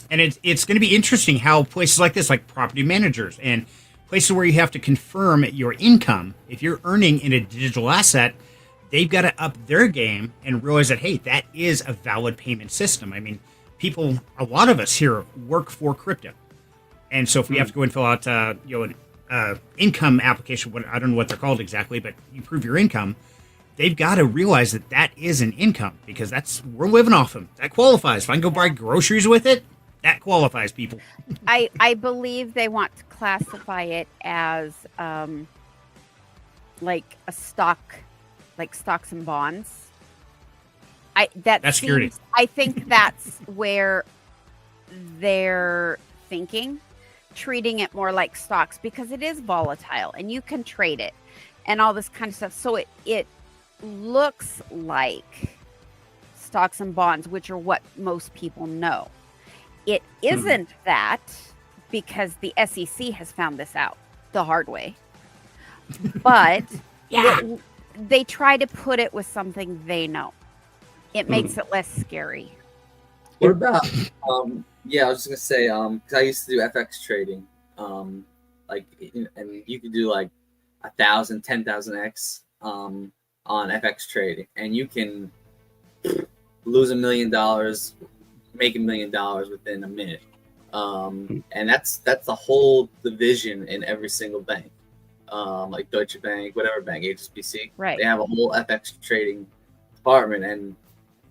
And it's going to be interesting how places like this, like property managers and places where you have to confirm your income, if you're earning in a digital asset, they've got to up their game and realize that, hey, that is a valid payment system. I mean, a lot of us here work for crypto. And so if we have to go and fill out, an income application, I don't know what they're called exactly, but you prove your income, they've got to realize that that is an income because we're living off them. That qualifies. If I can go buy groceries with it, that qualifies, people. I believe they want to classify it as like a stock, like stocks and bonds. That's security. I think that's where they're thinking, treating it more like stocks because it is volatile and you can trade it and all this kind of stuff. So it looks like stocks and bonds, which are what most people know. It isn't that because the SEC has found this out the hard way. But they try to put it with something they know. It makes it less scary. What about I was just gonna say, because I used to do FX trading, and you could do like 1,000, 10,000x on FX trading, and you can lose $1 million, make $1 million within a minute, and that's the whole division in every single bank, like Deutsche Bank, whatever bank, HSBC. Right. They have a whole FX trading department, and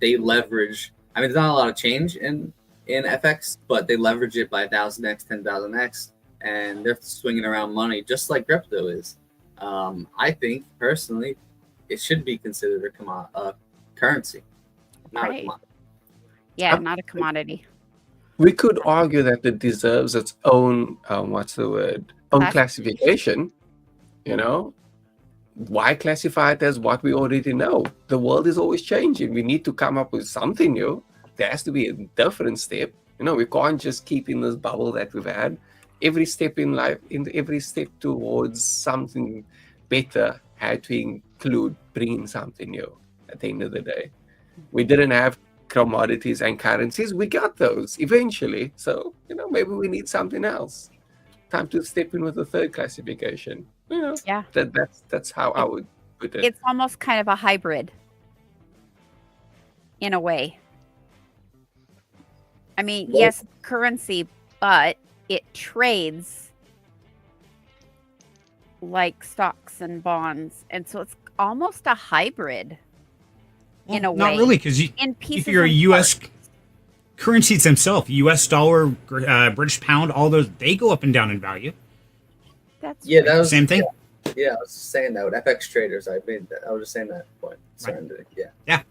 they leverage. I mean, there's not a lot of change in FX, but they leverage it by 1,000x, 10,000x, and they're swinging around money just like crypto is. I think personally, it should be considered a currency, not a commodity. Yeah, not a commodity. We could argue that it deserves its own, own classification, Why classify it as what we already know? The world is always changing. We need to come up with something new. There has to be a different step. We can't just keep in this bubble that we've had. Every step in life, every step towards something better had to include bringing something new at the end of the day. We didn't have commodities and currencies. We got those eventually. So, maybe we need something else. Time to step in with a third classification. Yeah. That's how I would put it. It's almost kind of a hybrid in a way. I mean, yes, currency, but it trades like stocks and bonds. And so it's almost a hybrid in a way. Not really, because if you're a U.S. currencies themselves, U.S. dollar, British pound, all those, they go up and down in value. That's that was same thing. Yeah, I was just saying that with FX traders. I was just saying that point. Yeah.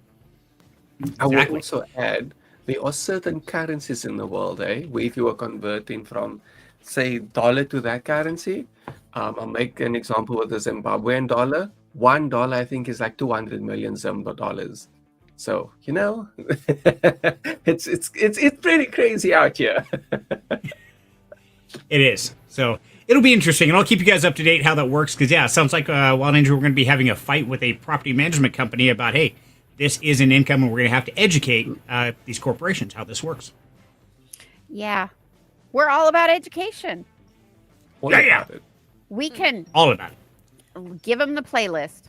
I would also add, there are certain currencies in the world, where if you are converting from, say, dollar to that currency, I'll make an example with the Zimbabwean dollar. $1, I think, is like 200 million Zimba dollars. So, it's pretty crazy out here. It is. So it'll be interesting, and I'll keep you guys up to date how that works. Because it sounds like Wild Angel, we're going to be having a fight with a property management company about, hey, this is an income, and we're going to have to educate these corporations how this works. Yeah, we're all about education. We can all about it. Give them the playlist.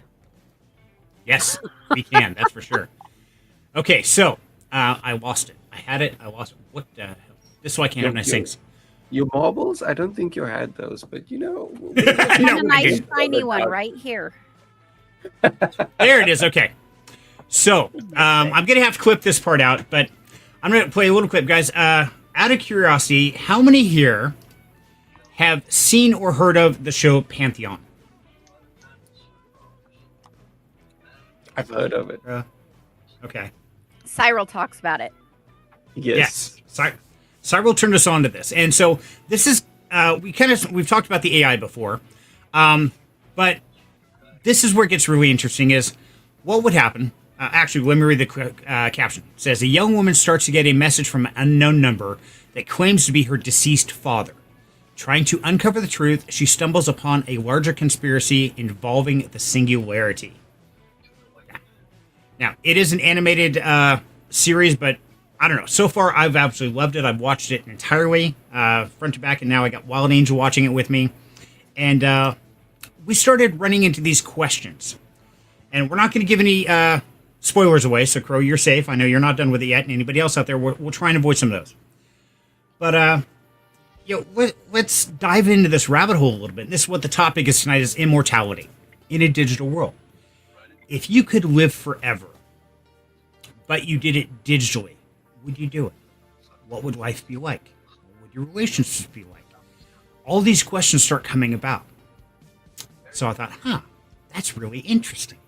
Yes, we can. That's for sure. Okay, so I lost it. I had it. I lost it. What the hell? This is why I can't have nice things. Your marbles? I don't think you had those, but There's a nice shiny one right here. There it is. Okay. So I'm going to have to clip this part out, but I'm going to play a little clip. Guys, out of curiosity, how many here have seen or heard of the show Pantheon? I've heard of it. Okay. Cyril talks about it. Yes. Cyril turned us on to this, and so this is we've talked about the AI before, but this is where it gets really interesting. Is what would happen? Actually, let me read the caption. It says, a young woman starts to get a message from an unknown number that claims to be her deceased father. Trying to uncover the truth, she stumbles upon a larger conspiracy involving the singularity. Now, it is an animated series, but I don't know. So far, I've absolutely loved it. I've watched it entirely, front to back, and now I got Wild Angel watching it with me. And we started running into these questions. And we're not going to give any spoilers away, so Crow, you're safe. I know you're not done with it yet, and anybody else out there, we'll try and avoid some of those. But, let's dive into this rabbit hole a little bit. And this is what the topic is tonight, is immortality in a digital world. If you could live forever, but you did it digitally, would you do it? What would life be like? What would your relationships be like? All these questions start coming about. So I thought, that's really interesting.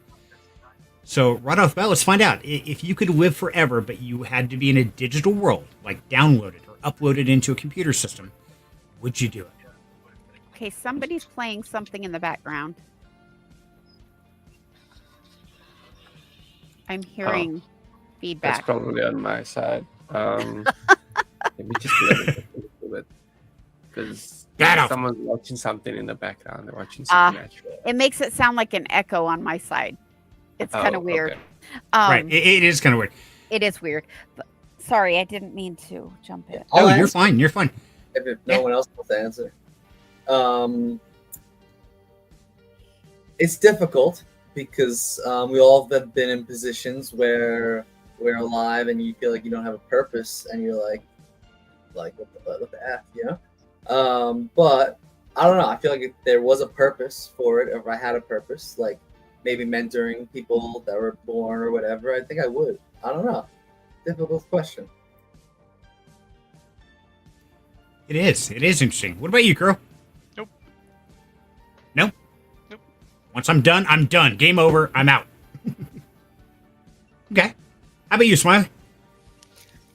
So right off the bat, let's find out. If you could live forever, but you had to be in a digital world, like downloaded or uploaded into a computer system, would you do it? Okay, somebody's playing something in the background. I'm hearing feedback. That's probably on my side. Let me just let it a little bit. Because someone's watching something in the background. They're watching something natural. It makes it sound like an echo on my side. It's kind of weird. Okay. Right, it is kind of weird. It is weird. But, sorry, I didn't mean to jump in. Oh, you're fine. You're fine. If no one else wants to answer. It's difficult because we all have been in positions where we're alive and you feel like you don't have a purpose and you're like what the F, you know? But I don't know. I feel like if there was a purpose for it, or if I had a purpose, like maybe mentoring people that were born or whatever, I think I would. I don't know. Difficult question. It is. It is interesting. What about you, girl? Nope. No? Nope. Once I'm done, I'm done. Game over. I'm out. Okay. How about you, Smiley?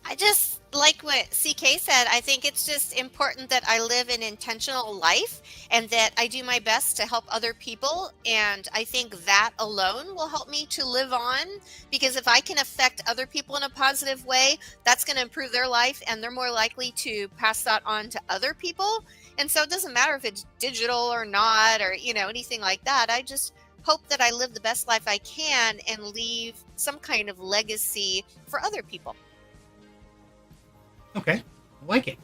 I just like what CK said. I think it's just important that I live an intentional life and that I do my best to help other people. And I think that alone will help me to live on, because if I can affect other people in a positive way, that's going to improve their life and they're more likely to pass that on to other people. And so it doesn't matter if it's digital or not, or, anything like that. I just hope that I live the best life I can and leave some kind of legacy for other people. Okay. I like it.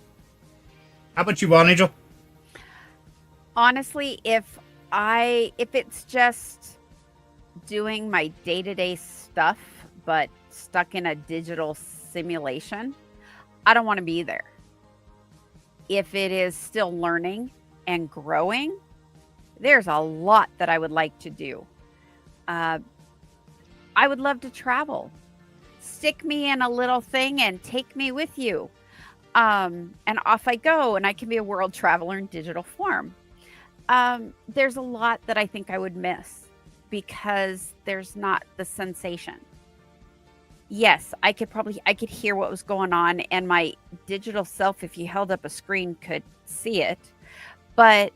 How about you, Wild Angel? Honestly, if it's just doing my day-to-day stuff, but stuck in a digital simulation, I don't want to be there. If it is still learning and growing, there's a lot that I would like to do. I would love to travel. Stick me in a little thing and take me with you. And off I go, and I can be a world traveler in digital form. There's a lot that I think I would miss because there's not the sensation. Yes, I could hear what was going on, and my digital self, if you held up a screen, could see it. But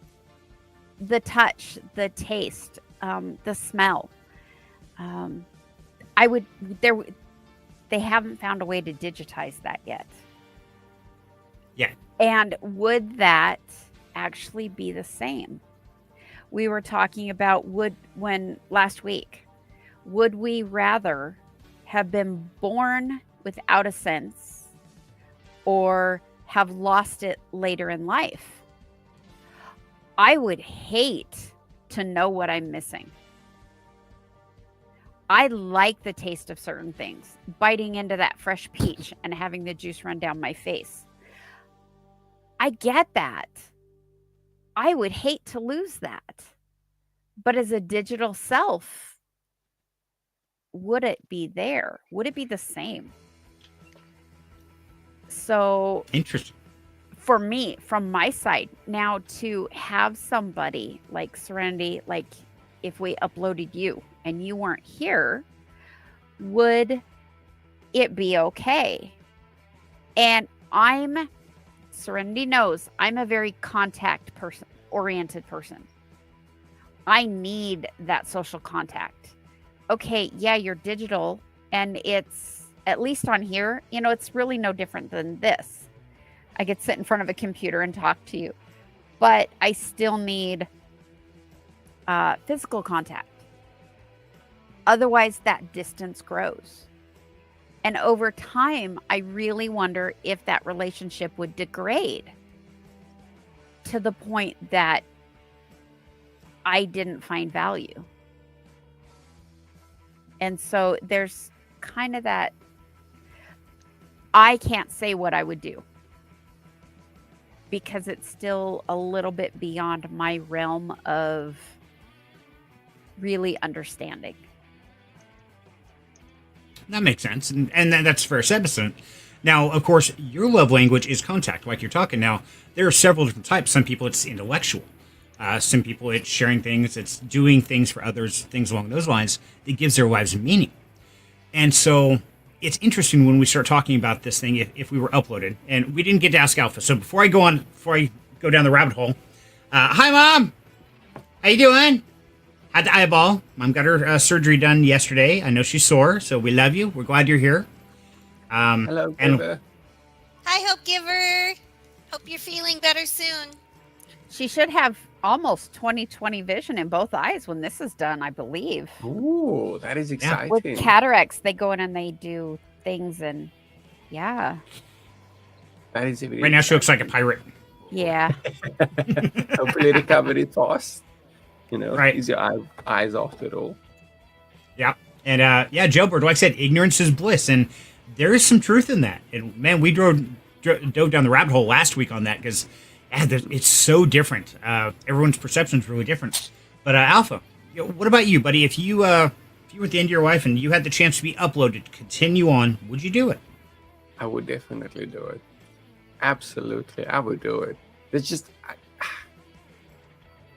the touch, the taste, the smell, they haven't found a way to digitize that yet. Yeah. And would that actually be the same? We were talking about last week, would we rather have been born without a sense or have lost it later in life? I would hate to know what I'm missing. I like the taste of certain things, biting into that fresh peach and having the juice run down my face. I get that. I would hate to lose that. But as a digital self, would it be there? Would it be the same? So Interesting. for me, from my side, now to have somebody like Serenity, like if we uploaded you and you weren't here, would it be okay? And I'm Serenity knows I'm a very contact person, oriented person. I need that social contact. Okay, yeah, you're digital, and it's at least on here, it's really no different than this. I could sit in front of a computer and talk to you, but I still need physical contact. Otherwise, that distance grows. And over time, I really wonder if that relationship would degrade to the point that I didn't find value. And so there's kind of that, I can't say what I would do because it's still a little bit beyond my realm of really understanding. That makes sense. And that's fair assessment. Now, of course, your love language is contact, like you're talking now. There are several different types. Some people, it's intellectual. Some people, it's sharing things. It's doing things for others, things along those lines that gives their lives meaning. And so it's interesting when we start talking about this thing, if we were uploaded. And we didn't get to ask Alpha. So before I go down the rabbit hole, hi, Mom. How you doing? Had the eyeball. Mom got her surgery done yesterday. I know she's sore, so we love you. We're glad you're here. Hello, Giver. Hi, Hope Giver. Hope you're feeling better soon. She should have almost 20/20 vision in both eyes when this is done, I believe. Ooh, that is exciting. With cataracts, they go in and they do things, and yeah. That is really right now she looks like a pirate. Yeah. Hopefully recovery fast. Right. Ease your eyes off it all. Yeah. And Jailbird, like I said, ignorance is bliss. And there is some truth in that. And man, we dove down the rabbit hole last week on that because it's so different. Everyone's perception is really different. But Alpha, what about you, buddy? If you were at the end of your life and you had the chance to be uploaded to continue on, would you do it? I would definitely do it. Absolutely, I would do it. It's just,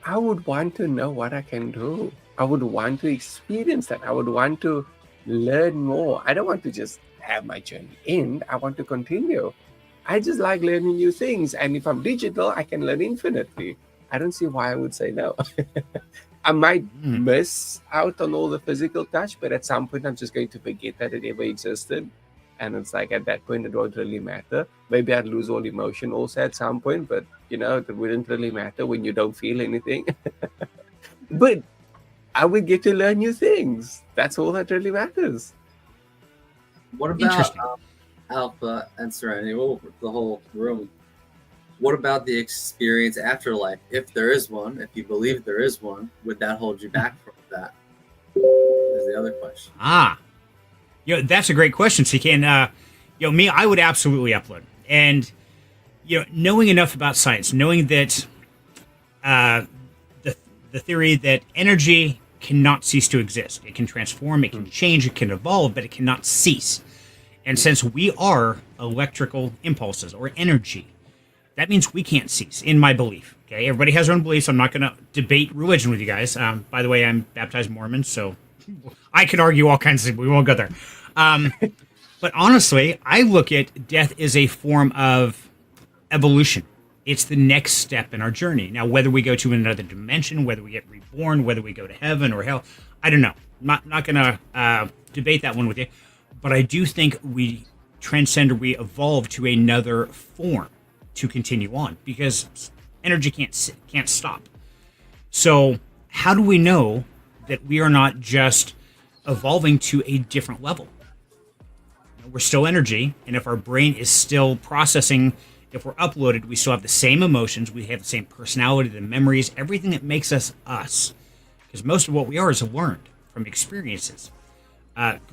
I would want to know what I can do. I would want to experience that. I would want to learn more. I don't want to just have my journey end. I want to continue. I just like learning new things. And if I'm digital, I can learn infinitely. I don't see why I would say no. I might miss out on all the physical touch, but at some point, I'm just going to forget that it ever existed. And it's like, at that point, it won't really matter. Maybe I'd lose all emotion also at some point, but, it wouldn't really matter when you don't feel anything. But I would get to learn new things. That's all that really matters. What about Alpha and Serenity? Well, the whole room. What about the experience afterlife? If there is one, if you believe there is one, would that hold you back from that? Is the other question. That's a great question, CK. And, me, I would absolutely upload. And, knowing enough about science, knowing that the theory that energy cannot cease to exist. It can transform, it can change, it can evolve, but it cannot cease. And since we are electrical impulses or energy, that means we can't cease, in my belief. Okay, everybody has their own beliefs. I'm not going to debate religion with you guys. By the way, I'm baptized Mormon, so I can argue all kinds of things, but we won't go there. But honestly, I look at death as a form of evolution. It's the next step in our journey. Now, whether we go to another dimension, whether we get reborn, whether we go to heaven or hell, I don't know. I'm not going to debate that one with you. But I do think we transcend or we evolve to another form to continue on because energy can't stop. So how do we know that we are not just evolving to a different level? We're still energy, and if our brain is still processing, if we're uploaded, we still have the same emotions, we have the same personality, the memories, everything that makes us us. Because most of what we are is learned from experiences.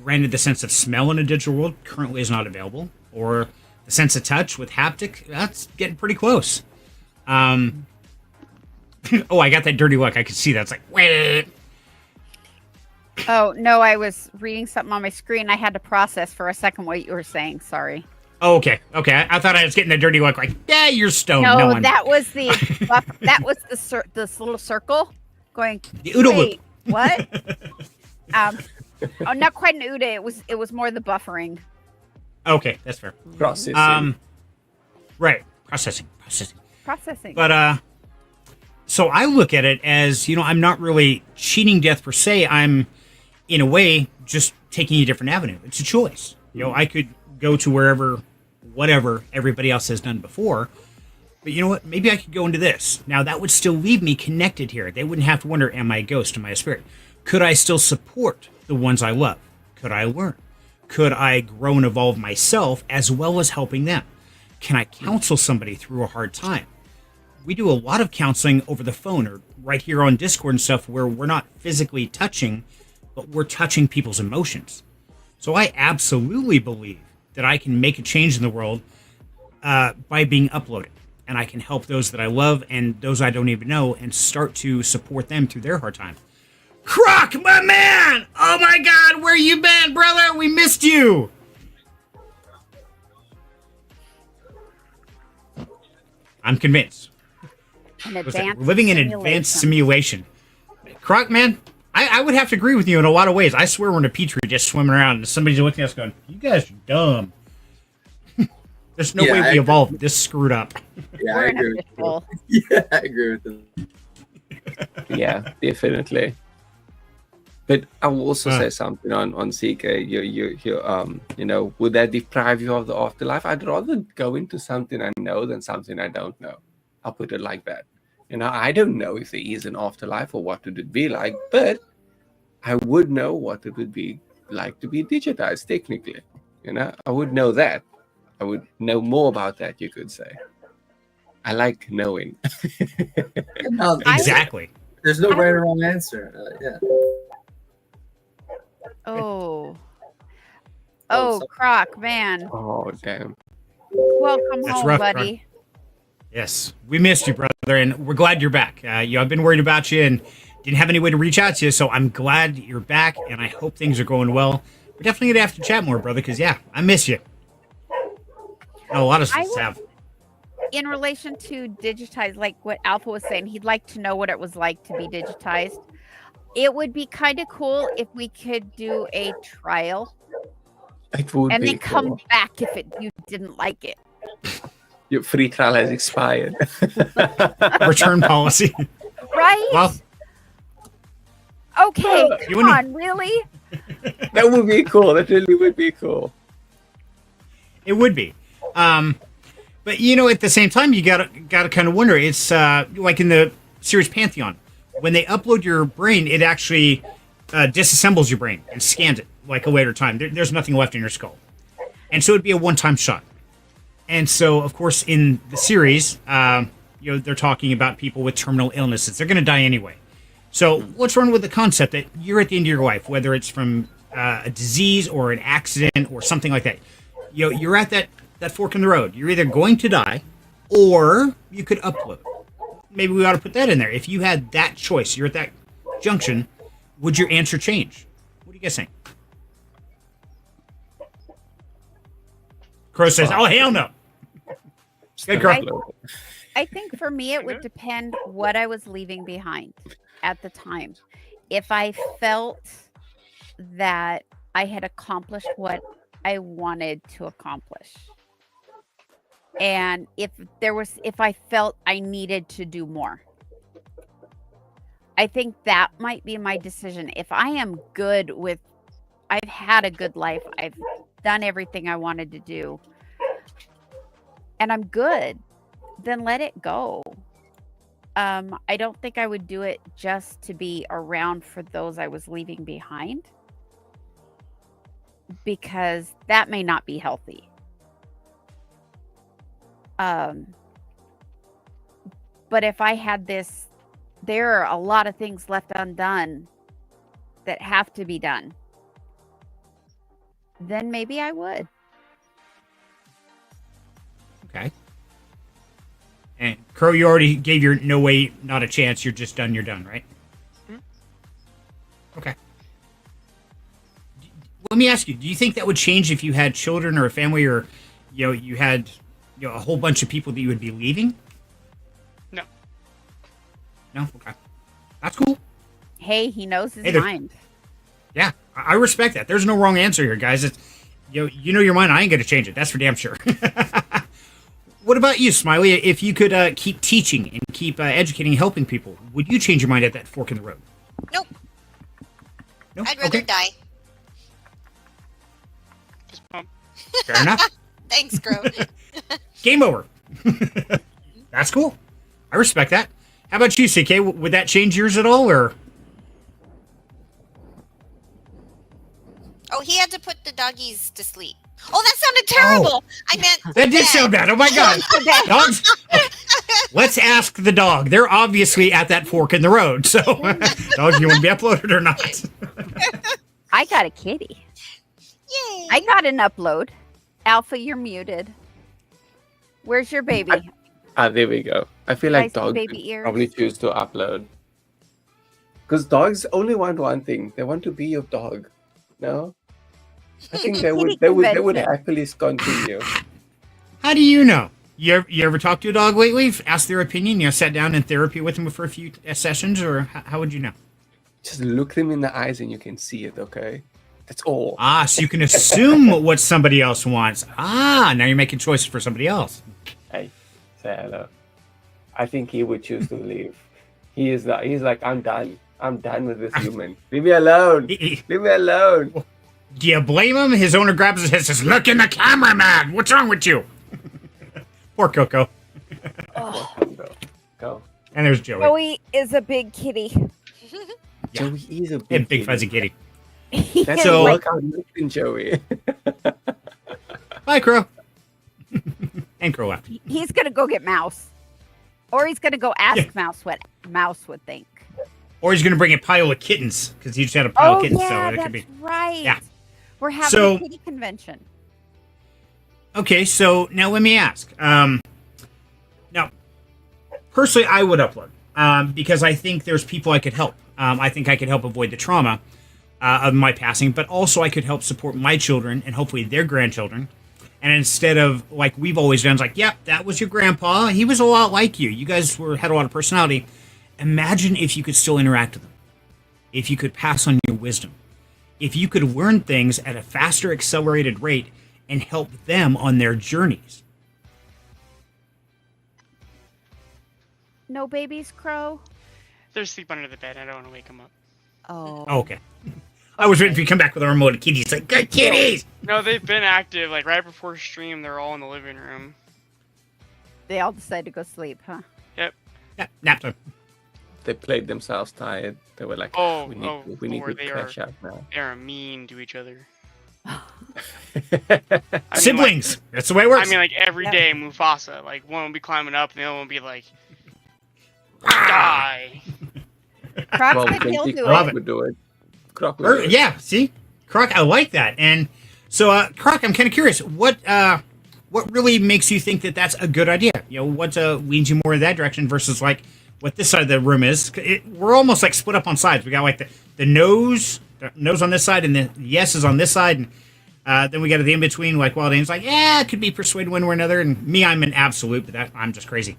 Granted, the sense of smell in a digital world currently is not available, or the sense of touch with haptic, that's getting pretty close. Oh, I got that dirty look. I could see that. It's like, wait. Oh, no, I was reading something on my screen. I had to process for a second what you were saying. Sorry. Oh, okay. I thought I was getting that dirty look. Like, yeah, you're stoned. No, that was the that was this little circle going. The OODA loop. Wait, what? Not quite an OODA. It was more the buffering. Okay, that's fair. Processing. Right. Processing. Processing. But so I look at it as, I'm not really cheating death per se. I'm, in a way, just taking a different avenue. It's a choice. I could go to whatever everybody else has done before. But you know what? Maybe I could go into this. Now, that would still leave me connected here. They wouldn't have to wonder, am I a ghost? Am I a spirit? Could I still support the ones I love? Could I learn? Could I grow and evolve myself as well as helping them? Can I counsel somebody through a hard time? We do a lot of counseling over the phone or right here on Discord and stuff where we're not physically touching, but we're touching people's emotions. So I absolutely believe that I can make a change in the world by being uploaded. And I can help those that I love and those I don't even know and start to support them through their hard time. Croc, my man! Oh my God, where you been, brother? We missed you! I'm convinced. We're living in an advanced simulation. Croc, man, I would have to agree with you in a lot of ways. I swear we're in a petri just swimming around and somebody's looking at us going, you guys are dumb. There's no way we evolved this screwed up. Yeah, We're I in a agree with fishbowl. you. Yeah, I agree with them. Yeah, definitely. But I will also say something on CK. You would that deprive you of the afterlife? I'd rather go into something I know than something I don't know. I'll put it like that. I don't know if there is an afterlife or what it would be like, but I would know what it would be like to be digitized. Technically, I would know that. I would know more about that. You could say. I like knowing. No, Exactly. there's no right or wrong answer. Yeah. Oh, Oh, so- Croc, man. Oh damn! Welcome That's home, rough, buddy. Yes, we missed you, brother, and we're glad you're back. I've been worried about you and didn't have any way to reach out to you, so I'm glad you're back, and I hope things are going well. We're definitely gonna have to chat more, brother, because I miss you. A lot of us have. In relation to digitized, like what Alpha was saying, he'd like to know what it was like to be digitized. It would be kind of cool if we could do a trial It would and be then come cool. back if you didn't like it. Your free trial has expired. Return policy. Right? Well, Okay, you come wouldn't- on, really? That would be cool. That really would be cool. it would be. But at the same time, you gotta kind of wonder. It's like in the series Pantheon, when they upload your brain, it actually disassembles your brain and scans it like a later time. There's nothing left in your skull, and so it'd be a one-time shot. And so, of course, in the series, they're talking about people with terminal illnesses. They're going to die anyway. So let's run with the concept that you're at the end of your life, whether it's from a disease or an accident or something like that. You're at that fork in the road. You're either going to die or you could upload. Maybe we ought to put that in there. If you had that choice, you're at that junction, would your answer change? What do you guys think? Crow says, oh, hell no. Good girl. I think for me, it would depend what I was leaving behind at the time. If I felt that I had accomplished what I wanted to accomplish, and if I felt I needed to do more, I think that might be my decision. If I am good with, I've had a good life, I've done everything I wanted to do, and I'm good, then let it go. I don't think I would do it just to be around for those I was leaving behind, because that may not be healthy. But if I had this, there are a lot of things left undone that have to be done, then maybe I would. Okay. And Crow, you already gave your no way, not a chance. You're just done. You're done, right? Mhm. Okay. Let me ask you: do you think that would change if you had children or a family, or you had a whole bunch of people that you would be leaving? No. No. Okay. That's cool. Hey, he knows his Hey, there- mind. Yeah, I respect that. There's no wrong answer here, guys. It's you know your mind. I ain't gonna change it. That's for damn sure. What about you, Smiley? If you could keep teaching and keep educating and helping people, would you change your mind at that fork in the road? Nope. No? I'd rather Okay. die. Just pump. Fair enough. Thanks, Crow. Game over. That's cool. I respect that. How about you, CK? Would that change yours at all, or? Oh, he had to put the doggies to sleep. Oh, that sounded terrible. I meant That did bed. sound bad. Oh my god. Dogs. Okay. Let's ask the dog. They're obviously at that fork in the road. So, dog, you want to be uploaded or not? I got a kitty. Yay. I got an upload. Alpha, you're muted. Where's your baby? There we go. I feel I like see dogs baby would ears. probably choose to upload. Because dogs only want one thing. They want to be your dog. No? I think they would Convention. happily continue. How do you know? You ever talked to a dog lately? Asked their opinion? Sat down in therapy with them for a few sessions, or how would you know? Just look them in the eyes and you can see it, okay? That's all. Ah, so you can assume what somebody else wants. Ah, now you're making choices for somebody else. Hey, say hello. I think he would choose to leave. He's like, I'm done. I'm done with this human. Leave me alone. Leave me alone. Do you blame him? His owner grabs his head and says, "Look in the camera, man. What's wrong with you?" Poor Coco. Go. And there's Joey. Joey is a big kitty. Yeah. Joey is a Big big fuzzy kitty. That's So- a workout looking Joey. Bye, Crow. And Crow left. He's gonna go get Mouse, or he's gonna go ask Mouse what Mouse would think. Or he's going to bring a pile of kittens, because he just had a pile of Oh kittens. yeah, So it that's could be. right. Yeah. We're having So- a kitty convention. Okay, so now let me ask. Now, personally, I would upload because I think there's people I could help. I think I could help avoid the trauma of my passing, but also I could help support my children and hopefully their grandchildren. And instead of like we've always done, it's like, yep, that was your grandpa. He was a lot like you. You guys had a lot of personality. Imagine if you could still interact with them. If you could pass on your wisdom. If you could learn things at a faster, accelerated rate and help them on their journeys. No babies, Crow. They're asleep under the bed. I don't want to wake them up. Oh. Oh, okay. I was waiting for you to come back with our remote kitties. Like, good kitties! No, they've been active. Like right before stream, they're all in the living room. They all decided to go sleep, huh? Yeah, nap time. They played themselves tired. They were like, Oh, we need Lord, to they crash out now. They are mean to each other. I mean, Siblings. That's the way it Like, works. I mean, like every Yeah. day, Mufasa. Like one will be climbing up, and the other one will be like, die. Croc Well, said then he'll he do Love it. it. would do it. Croc would do it. Yeah, see? Croc, I like that. And so, Croc, I'm kind of curious. What really makes you think that that's a good idea? What leads you more in that direction versus like what this side of the room is? We're almost like split up on sides. We got like the nose on this side, and the yes is on this side, and then we got the in between. Like Wild Aim's like, yeah, it could be persuaded one way or another, and me, I'm an absolute, but I'm just crazy.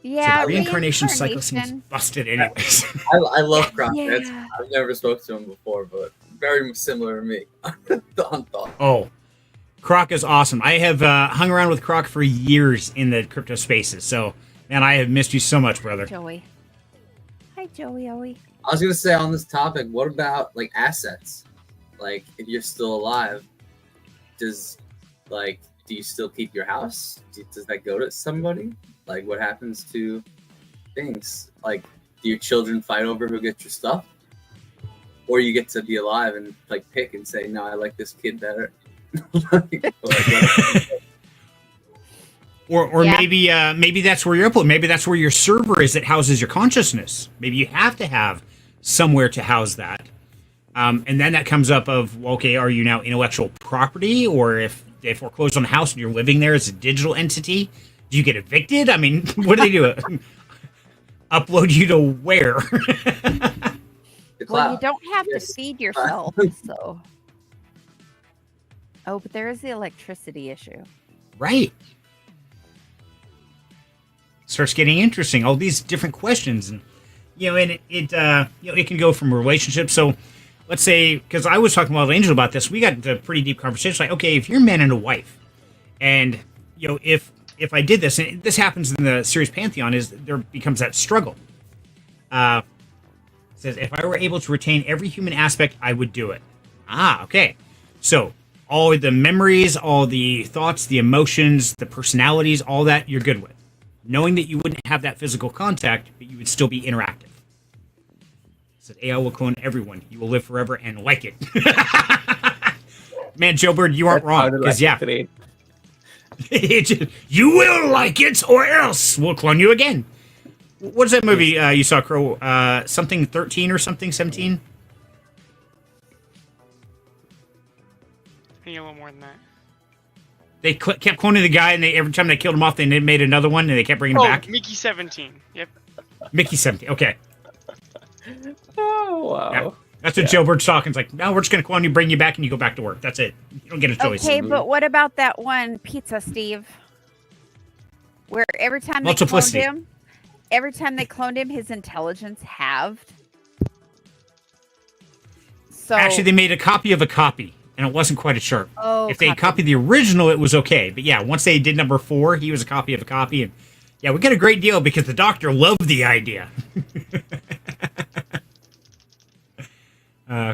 Yeah, So the reincarnation cycle seems reincarnation. busted, anyways. I love Croc. Yeah. I've never spoke to him before, but very similar to me on thought. Oh, Croc is awesome. I have hung around with Croc for years in the crypto spaces, so man, I have missed you so much, brother. Joey. Hi, Joey. I was gonna say on this topic, what about like assets? Like if you're still alive, do you still keep your house? Does that go to somebody? Like what happens to things? Like do your children fight over who gets your stuff? Or you get to be alive and like pick and say, no, I like this kid better. Or Yeah. maybe that's where your upload. Maybe that's where your server is that houses your consciousness. Maybe you have to have somewhere to house that. And then that comes up of, well, okay, are you now intellectual property? Or if they foreclose on the house and you're living there as a digital entity, do you get evicted? I mean, what do they do? Upload you to where? The Well, you cloud. don't have Yes. to feed yourself, so. Oh, but there is the electricity issue. Right. Starts getting interesting. All these different questions, and and it can go from relationships. So, let's say, because I was talking with Angel about this, we got into a pretty deep conversation. Like, okay, if you're a man and a wife, and if I did this, and this happens in the series Pantheon, is there becomes that struggle. It says, if I were able to retain every human aspect, I would do it. Okay. So all the memories, all the thoughts, the emotions, the personalities, all that you're good with. Knowing that you wouldn't have that physical contact, but you would still be interactive. It said, AI will clone everyone. You will live forever and like it. Man, Joe Bird, you aren't wrong. Because, you will like it, or else we'll clone you again. What's that movie you saw, Crow? Something 13 or something, 17? I need a little more than that. They kept cloning the guy, and every time they killed him off, they made another one, and they kept bringing him back. Mickey 17. Yep. Mickey 17. Okay. Oh, wow. Yeah. That's what Joe Bird's talking. It's like, no, we're just going to clone you, bring you back, and you go back to work. That's it. You don't get a choice. Okay, but what about that one pizza, Steve? Where every time they cloned him, his intelligence halved. So actually, they made a copy of a copy, and it wasn't quite as sharp. Oh, if they copied the original, it was okay. But yeah, once they did number 4, he was a copy of a copy, and yeah, we got a great deal because the doctor loved the idea.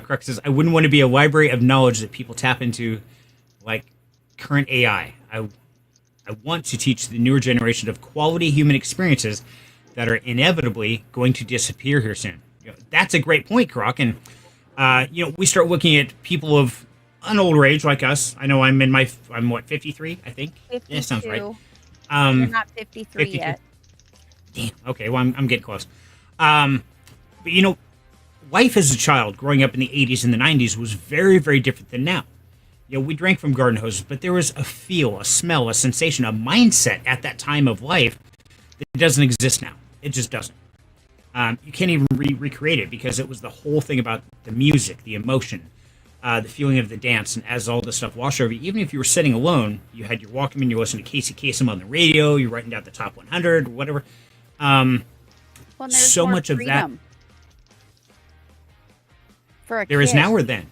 Crux says, I wouldn't want to be a library of knowledge that people tap into like current AI. I want to teach the newer generation of quality human experiences that are inevitably going to disappear here soon. That's a great point, Croc. And, we start looking at people of an older age like us. I know I'm 53, I think? 52. Yeah, sounds right. You're not 53 yet. Damn. Okay, well, I'm getting close. But, life as a child growing up in the 80s and the 90s was very, very different than now. We drank from garden hoses, but there was a feel, a smell, a sensation, a mindset at that time of life that doesn't exist now. It just doesn't. You can't even recreate it because it was the whole thing about the music, the emotion, the feeling of the dance, and as all this stuff washed over you, even if you were sitting alone, you had your Walkman, you're listening to Casey Kasem on the radio, you're writing down the top 100, whatever. So much of that. For a there kid, is now or then?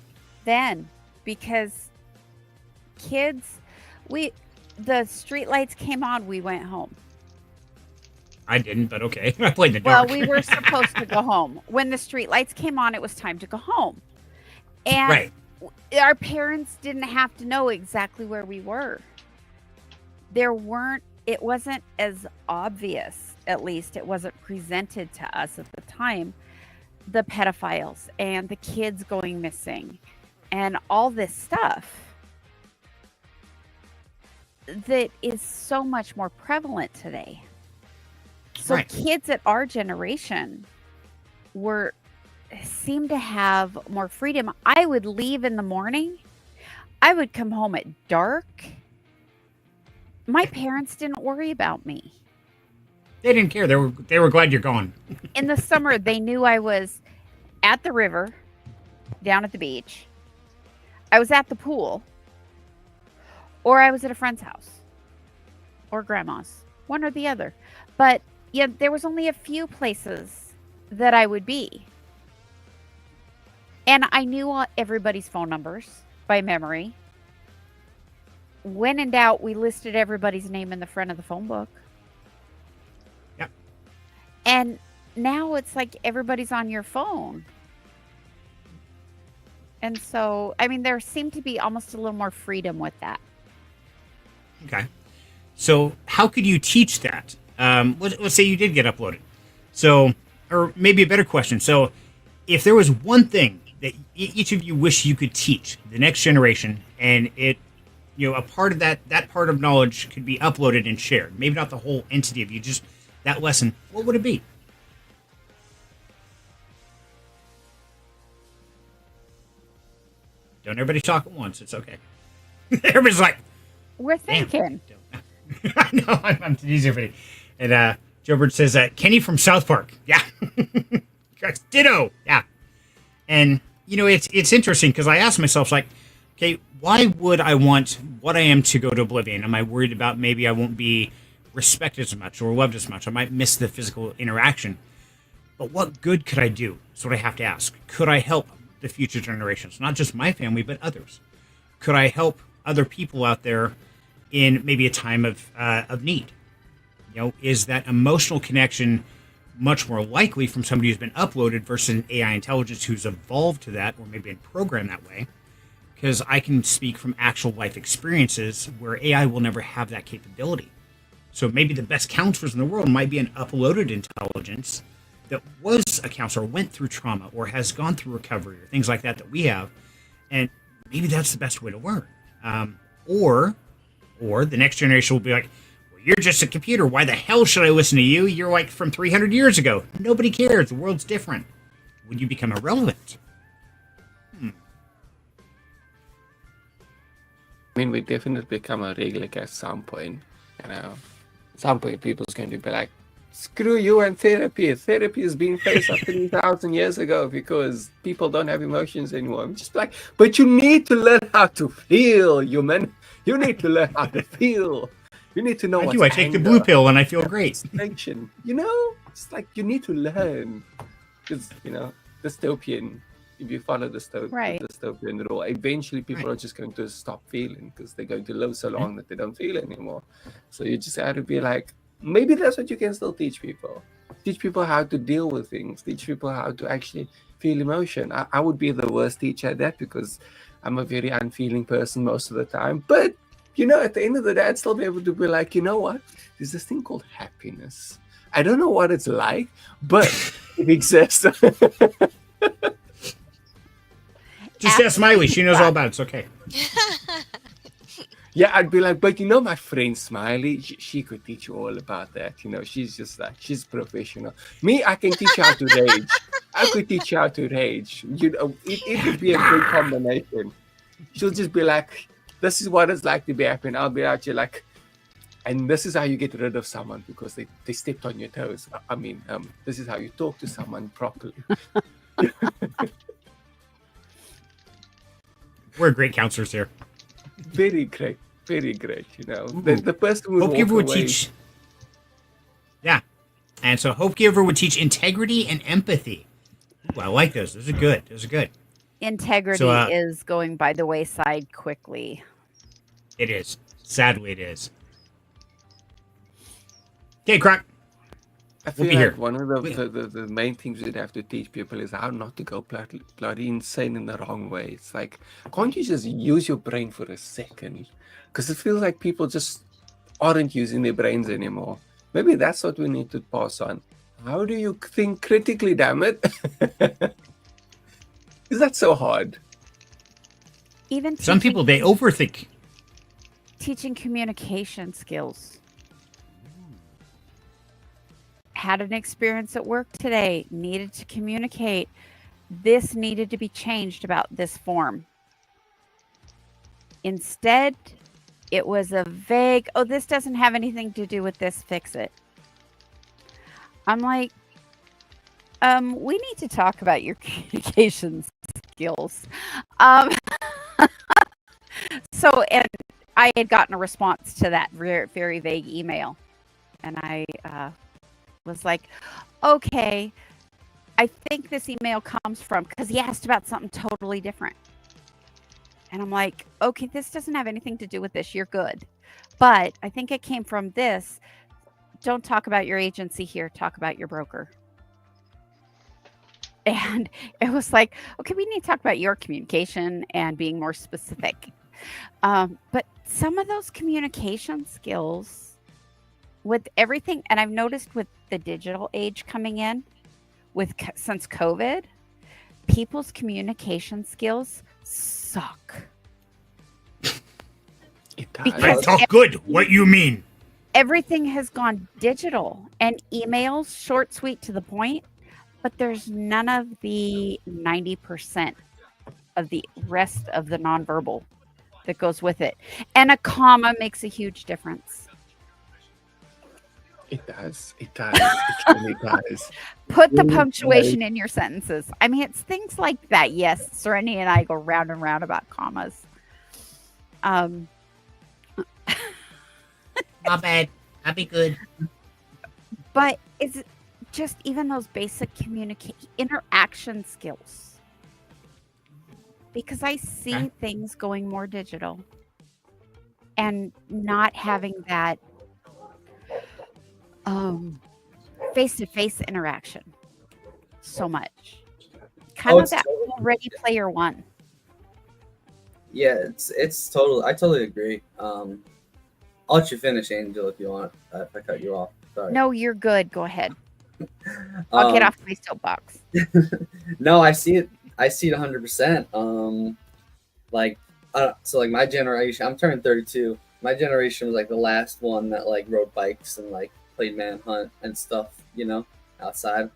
Then, because kids, the street lights came on, we went home. I didn't, but okay. I played in the dark. Well, we were supposed to go home. When the street lights came on, it was time to go home. And our parents didn't have to know exactly where we were. It wasn't as obvious, at least it wasn't presented to us at the time, the pedophiles and the kids going missing and all this stuff that is so much more prevalent today. So kids at our generation seem to have more freedom. I would leave in the morning. I would come home at dark. My parents didn't worry about me. They didn't care. They were glad you're gone. In the summer, they knew I was at the river, down at the beach. I was at the pool, or I was at a friend's house, or grandma's, one or the other. But yeah, there was only a few places that I would be. And I knew everybody's phone numbers by memory. When in doubt, we listed everybody's name in the front of the phone book. Yep. And now it's like everybody's on your phone. And so, there seemed to be almost a little more freedom with that. Okay. So how could you teach that? Let's say you did get uploaded. So, or maybe a better question. So if there was one thing that each of you wish you could teach the next generation, and it, a part of that part of knowledge could be uploaded and shared, maybe not the whole entity of you, just that lesson, what would it be? Don't everybody talk at once. It's okay. Everybody's like, we're thinking. I know. I'm teasing everybody. And Joe Bird says, Kenny from South Park. Yeah. Ditto. Yeah. And, it's interesting because I asked myself, okay, why would I want what I am to go to oblivion? Am I worried about maybe I won't be respected as much or loved as much? I might miss the physical interaction. But what good could I do? That's what I have to ask. Could I help the future generations? Not just my family, but others. Could I help other people out there in maybe a time of need? You know, is that emotional connection much more likely from somebody who's been uploaded versus an AI intelligence who's evolved to that or maybe been programmed that way? Because I can speak from actual life experiences where AI will never have that capability. So maybe the best counselors in the world might be an uploaded intelligence that was a counselor, went through trauma, or has gone through recovery, or things like that we have. And maybe that's the best way to learn. Or the next generation will be like, well, you're just a computer. Why the hell should I listen to you? You're like from 300 years ago. Nobody cares. The world's different. When you become irrelevant. I mean, we definitely become a regular at some point. You know, at some point, people's going to be like, screw you and therapy. Therapy is being phased out 3,000 years ago because people don't have emotions anymore. I'm just like, but you need to learn how to feel, human. You need to learn how to feel. You need to know what's I take the blue pill and I feel great. You know, it's like you need to learn. Because, you know, dystopian, if you follow the dystopian rule, eventually people are just going to stop feeling because they're going to live so long that they don't feel anymore. So you just have to be like, maybe that's what you can still teach people. Teach people how to deal with things. Teach people how to actually feel emotion. I would be the worst teacher at that because I'm a very unfeeling person most of the time. But, you know, at the end of the day, I'd still be able to be like, you know what? There's this thing called happiness. I don't know what it's like, but it exists. Just ask Smiley. She knows all about it. It's okay. Yeah, I'd be like, but you know, my friend Smiley, she could teach you all about that. You know, she's just like, she's professional. Me, I can teach you how to rage. I could teach you how to rage. You know, it would be a good combination. She'll just be like, this is what it's like to be happy. And I'll be out here like, and this is how you get rid of someone because they stepped on your toes. I mean, this is how you talk to someone properly. We're great counselors here. Very great, you know. The person would Hope Giver walk would away. teach. Yeah. And so Hope Giver would teach integrity and empathy. Ooh, I like those. Those are good. Integrity is going by the wayside quickly. It is. Sadly, it is. Okay, Croc. I feel We'll be like here. one of the main things you'd have to teach people is how not to go bloody insane in the wrong way. It's like, can't you just use your brain for a second? Because it feels like people just aren't using their brains anymore. Maybe that's what we need to pass on. How do you think critically, damn it? Is that so hard? Even Some people, they overthink. teaching communication skills. Had an experience at work today, needed to communicate. This needed to be changed about this form. Instead, it was a vague, oh, this doesn't have anything to do with this, fix it. I'm like, we need to talk about your communication skills. So, and I had gotten a response to that very, very vague email. And I was like, okay, I think this email comes from, because he asked about something totally different. And I'm like, okay, this doesn't have anything to do with this. You're good. But I think it came from this. Don't talk about your agency here. Talk about your broker. And it was like, okay, we need to talk about your communication and being more specific. But some of those communication skills with everything, and I've noticed with the digital age coming in, since COVID, people's communication skills suck. I talk good. What you mean? Everything has gone digital and emails, short, sweet, to the point, but there's none of the 90% of the rest of the nonverbal that goes with it. And a comma makes a huge difference. It does. It really does. Put the punctuation in your sentences. I mean, it's things like that. Yes, Serenity and I go round and round about commas. My bad. I'll be good. But it's just even those basic interaction skills. Because I see things going more digital. and not having that face-to-face interaction so much. Kind Oh, of it's that totally, whole Ready Player One. yeah, it's totally. I totally agree. I'll let you finish, Angel, if you want. If I cut you off, sorry. No, you're good. Go ahead. I'll get Um, off my soapbox. No, I see it. I see it 100%. Like, so like my generation, I'm turning 32. My generation was like the last one that like rode bikes and like played manhunt and stuff, you know, outside.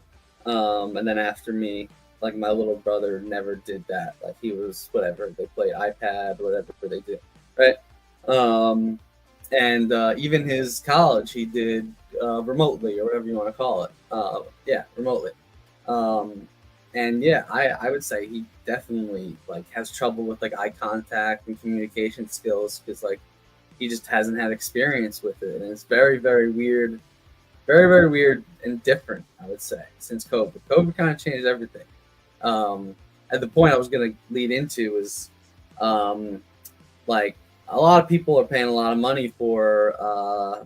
And then after me, like my little brother never did that. Like he was whatever they played iPad, whatever they did, right? And even his college, he did remotely or whatever you want to call it. Yeah, remotely. And yeah, I would say he definitely like has trouble with like eye contact and communication skills because like he just hasn't had experience with it, and it's very very weird, very weird and different. I would say since COVID. COVID kind of changed everything. And the point I was gonna lead into is, like a lot of people are paying a lot of money for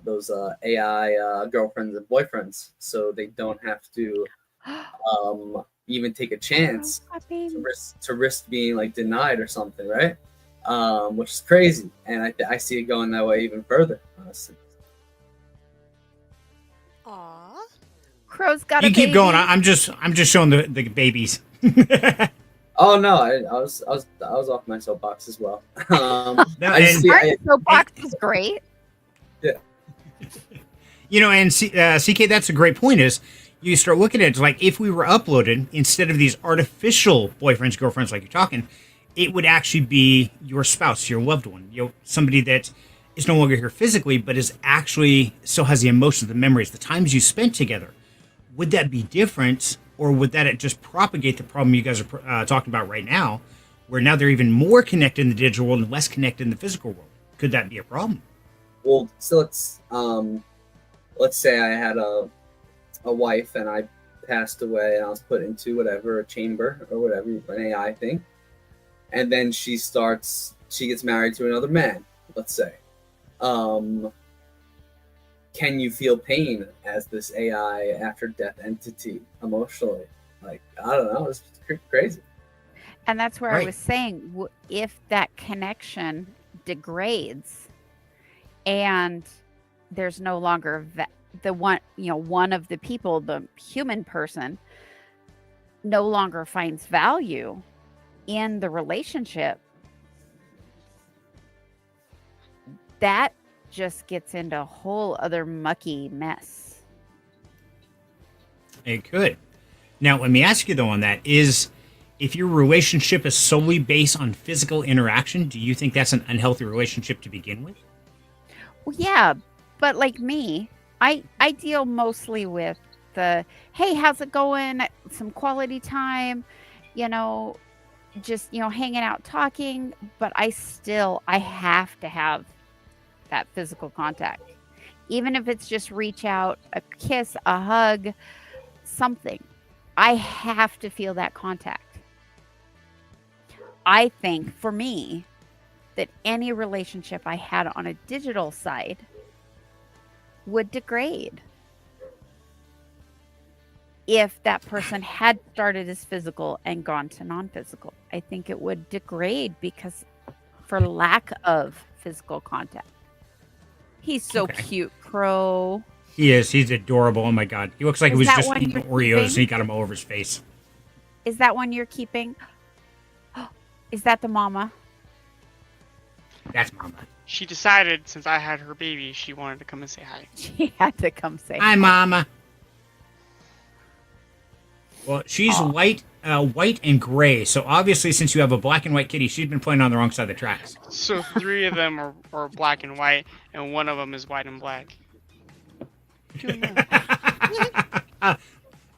those AI girlfriends and boyfriends, so they don't have to even take a chance to risk being like denied or something, right? Which is crazy, and I see it going that way even further, honestly. Aw. Crow's got You a keep baby. going. I'm just showing the babies. Oh no, I was off my soapbox as well. No, I just and- see, Our soapbox is great. You know, and CK, that's a great point. Is you start looking at it like if we were uploaded instead of these artificial boyfriends, girlfriends, like you're talking, it would actually be your spouse, your loved one, somebody that is no longer here physically, but is actually still has the emotions, the memories, the times you spent together. Would that be different, or would that just propagate the problem you guys are talking about right now, where now they're even more connected in the digital world and less connected in the physical world? Could that be a problem? well, so let's say I had a wife and I passed away and I was put into whatever, a chamber or whatever, an AI thing, and then she gets married to another man, let's say. Can you feel pain as this AI after death entity emotionally? Like, I don't know, it's crazy. And that's where I Right. was saying, if that connection degrades and there's no longer the one, one of the people, the human person, no longer finds value in the relationship, that just gets into a whole other mucky mess. It could. Now, let me ask you though on that is, if your relationship is solely based on physical interaction, do you think that's an unhealthy relationship to begin with? Well, yeah, but like me, I deal mostly with the, hey, how's it going? Some quality time, just hanging out, talking. But I have to have that physical contact, even if it's just reach out, a kiss, a hug, something. I have to feel that contact. I think for me that any relationship I had on a digital side would degrade if that person had started as physical and gone to non-physical. I think it would degrade because for lack of physical contact. He's so Okay. cute, Crow. He is. He's adorable. Oh my God. He looks like he Is was that just one eating you're Oreos keeping? and he got them all over his face. Is that one you're keeping? Is that the mama? That's Mama. She decided since I had her baby, she wanted to come and say hi. She had to come say Hi, Mama. Well, she's Aw. white and gray. So obviously, since you have a black and white kitty, she's been playing on the wrong side of the tracks. So 3 of them are black and white, and 1 of them is white and black.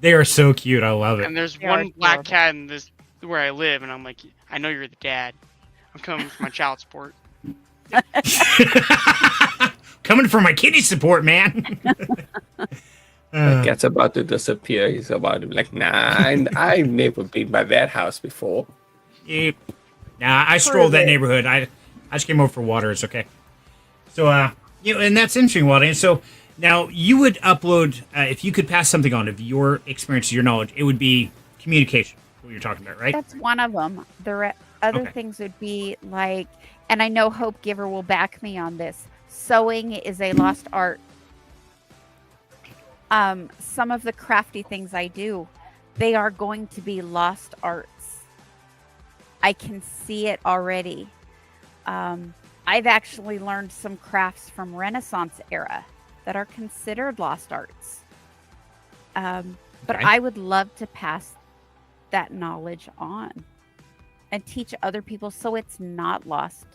They are so cute. I love it. And there's They are one black adorable. cat in this where I live, and I'm like, I know you're the dad. I'm coming for my child support. Coming for my kitty support, man. The cat's about to disappear. He's about to be like, nah, I've never been by that house before. Yep. Nah, I strolled that neighborhood. I just came over for water. It's okay. So, and that's interesting, Wally. And so now you would upload, if you could pass something on of your experience, your knowledge, it would be communication, what you're talking about, right? That's one of them. Other Okay. things would be like, and I know Hope Giver will back me on this. Sewing is a lost art. Some of the crafty things I do, they are going to be lost arts. I can see it already. I've actually learned some crafts from Renaissance era that are considered lost arts. But Okay. I would love to pass that knowledge on and teach other people so it's not lost.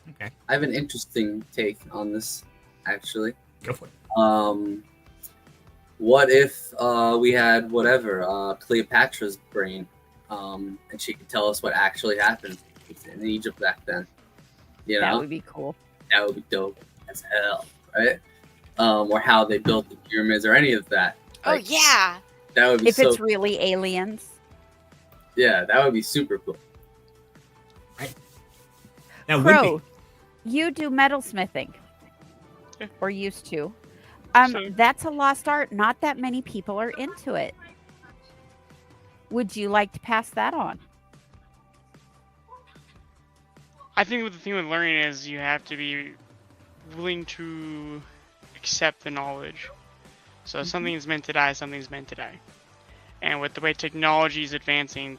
Okay. I have an interesting take on this, actually. Go for it. What if we had Cleopatra's brain, and she could tell us what actually happened in Egypt back then? You know, That would be cool. that would be dope as hell, right? Or how they built the pyramids or any of that. Oh yeah. That would be If so. it's really aliens. Yeah, that would be super cool. That would Crow, be. you do metalsmithing. Yeah. Or used to. So- That's a lost art. Not that many people are into it. Would you like to pass that on? I think the thing with learning is you have to be willing to accept the knowledge. So if something's meant to die, something's meant to die. And with the way technology is advancing,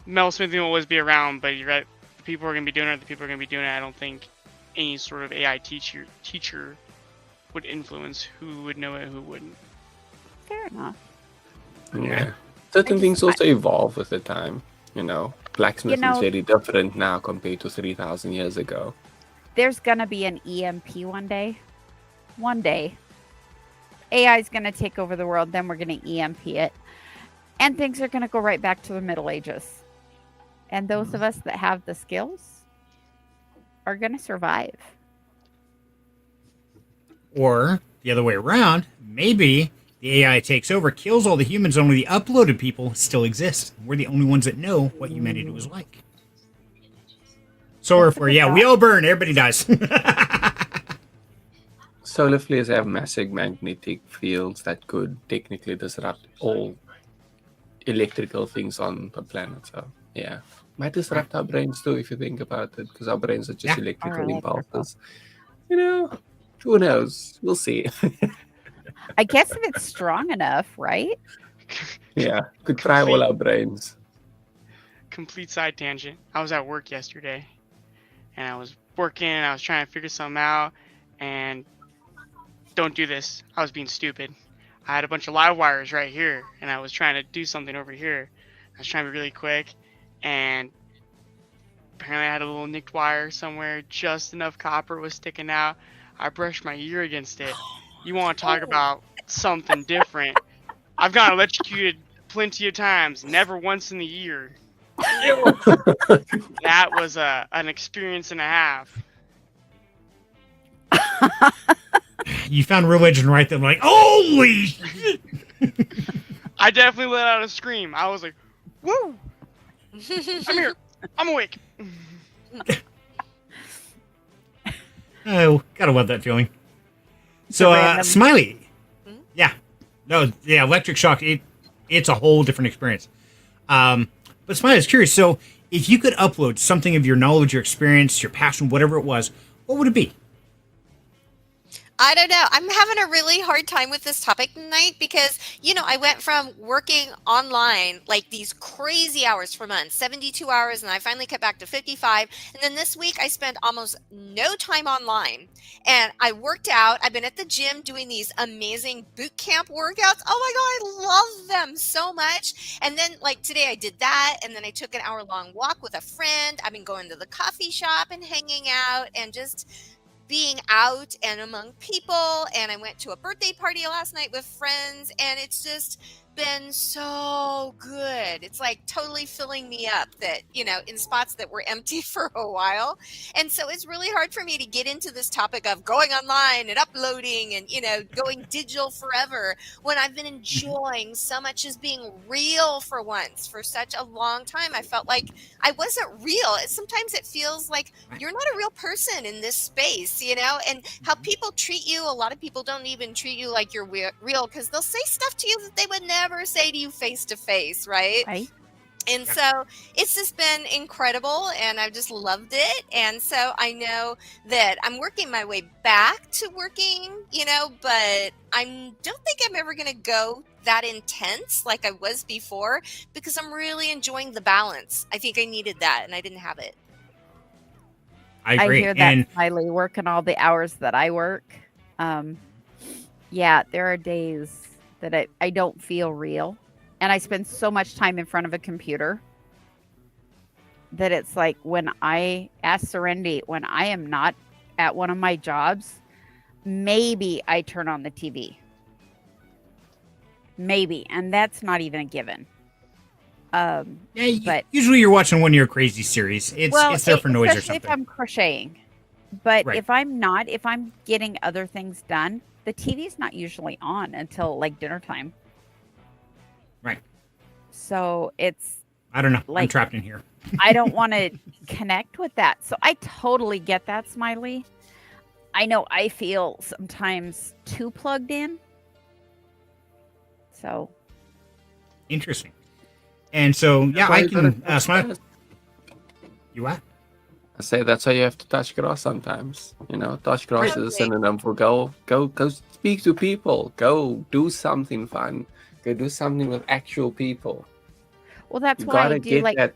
metalsmithing will always be around, but you're right, the people who are going to be doing it, the people who are going to be doing it. I don't think any sort of AI teacher would influence who would know it, who wouldn't. Fair enough. Yeah. Certain I things just- also evolve with the time. Blacksmithing know- is very different now compared to 3,000 years ago. There's going to be an EMP one day. One day. AI is going to take over the world, then we're going to EMP it. And things are going to go right back to the Middle Ages. And those of us that have the skills are going to survive. Or the other way around, maybe the AI takes over, kills all the humans, only the uploaded people still exist. We're the only ones that know what humanity was like. Solar flare, yeah, we all burn, everybody dies. Solar flares have massive magnetic fields that could technically disrupt all electrical things on the planet. So, yeah. Might disrupt our brains too, if you think about it, because our brains are just Yeah. electrical Are electrical. impulses. Who knows? We'll see. I guess if it's strong enough, right? Yeah, could fry all our brains. Complete side tangent. I was at work yesterday, and I was working, and I was trying to figure something out, and don't do this. I was being stupid. I had a bunch of live wires right here, and I was trying to do something over here. I was trying to be really quick, and apparently I had a little nicked wire somewhere. Just enough copper was sticking out. I brushed my ear against it. You want to talk about something different? I've gotten electrocuted plenty of times, never once in the year. That was an experience and a half. You found religion right then, like, holy shit! I definitely let out a scream. I was like, "Woo! I'm here. I'm awake." Oh, gotta love that feeling. So, random- Smiley. Hmm? Yeah. No, yeah, electric shock, it's a whole different experience. But Smiley, I was curious. So, if you could upload something of your knowledge, your experience, your passion, whatever it was, what would it be? I don't know. I'm having a really hard time with this topic tonight because, I went from working online like these crazy hours for months, 72 hours, and I finally cut back to 55. And then this week I spent almost no time online. And I worked out. I've been at the gym doing these amazing boot camp workouts. Oh my God, I love them so much. And then like today I did that. And then I took an hour-long walk with a friend. I've been going to the coffee shop and hanging out and just being out and among people. And I went to a birthday party last night with friends, and it's just been so good. It's like totally filling me up that, in spots that were empty for a while. And so it's really hard for me to get into this topic of going online and uploading and, going digital forever when I've been enjoying so much as being real for once. For such a long time, I felt like I wasn't real. Sometimes it feels like you're not a real person in this space, and how people treat you. A lot of people don't even treat you like you're real because they'll say stuff to you that they would never say to you face to face, right? Right. And so it's just been incredible, and I've just loved it. And so I know that I'm working my way back to working, but I don't think I'm ever going to go that intense like I was before because I'm really enjoying the balance. I think I needed that, and I didn't have it. I agree. hear that, Smiley, working all the hours that I work. Yeah, there are days that I don't feel real. And I spend so much time in front of a computer that it's like when I ask Serenity, when I am not at one of my jobs, maybe I turn on the TV. Maybe. And that's not even a given. But usually you're watching one of your crazy series. It's there for noise or something. If I'm crocheting. But Right. if I'm getting other things done, the TV's not usually on until like dinner time. Right. So it's, I don't know. I'm like- trapped in here. I don't want to connect with that. So I totally get that, Smiley. I know I feel sometimes too plugged in. So Interesting. And so, yeah, Why I you gotta can touch smile. grass? You what? I say that's why you have to touch grass sometimes. Touch grass is a synonym for go speak to people. Go do something fun. Go do something with actual people. well, that's You why I gotta do get like that.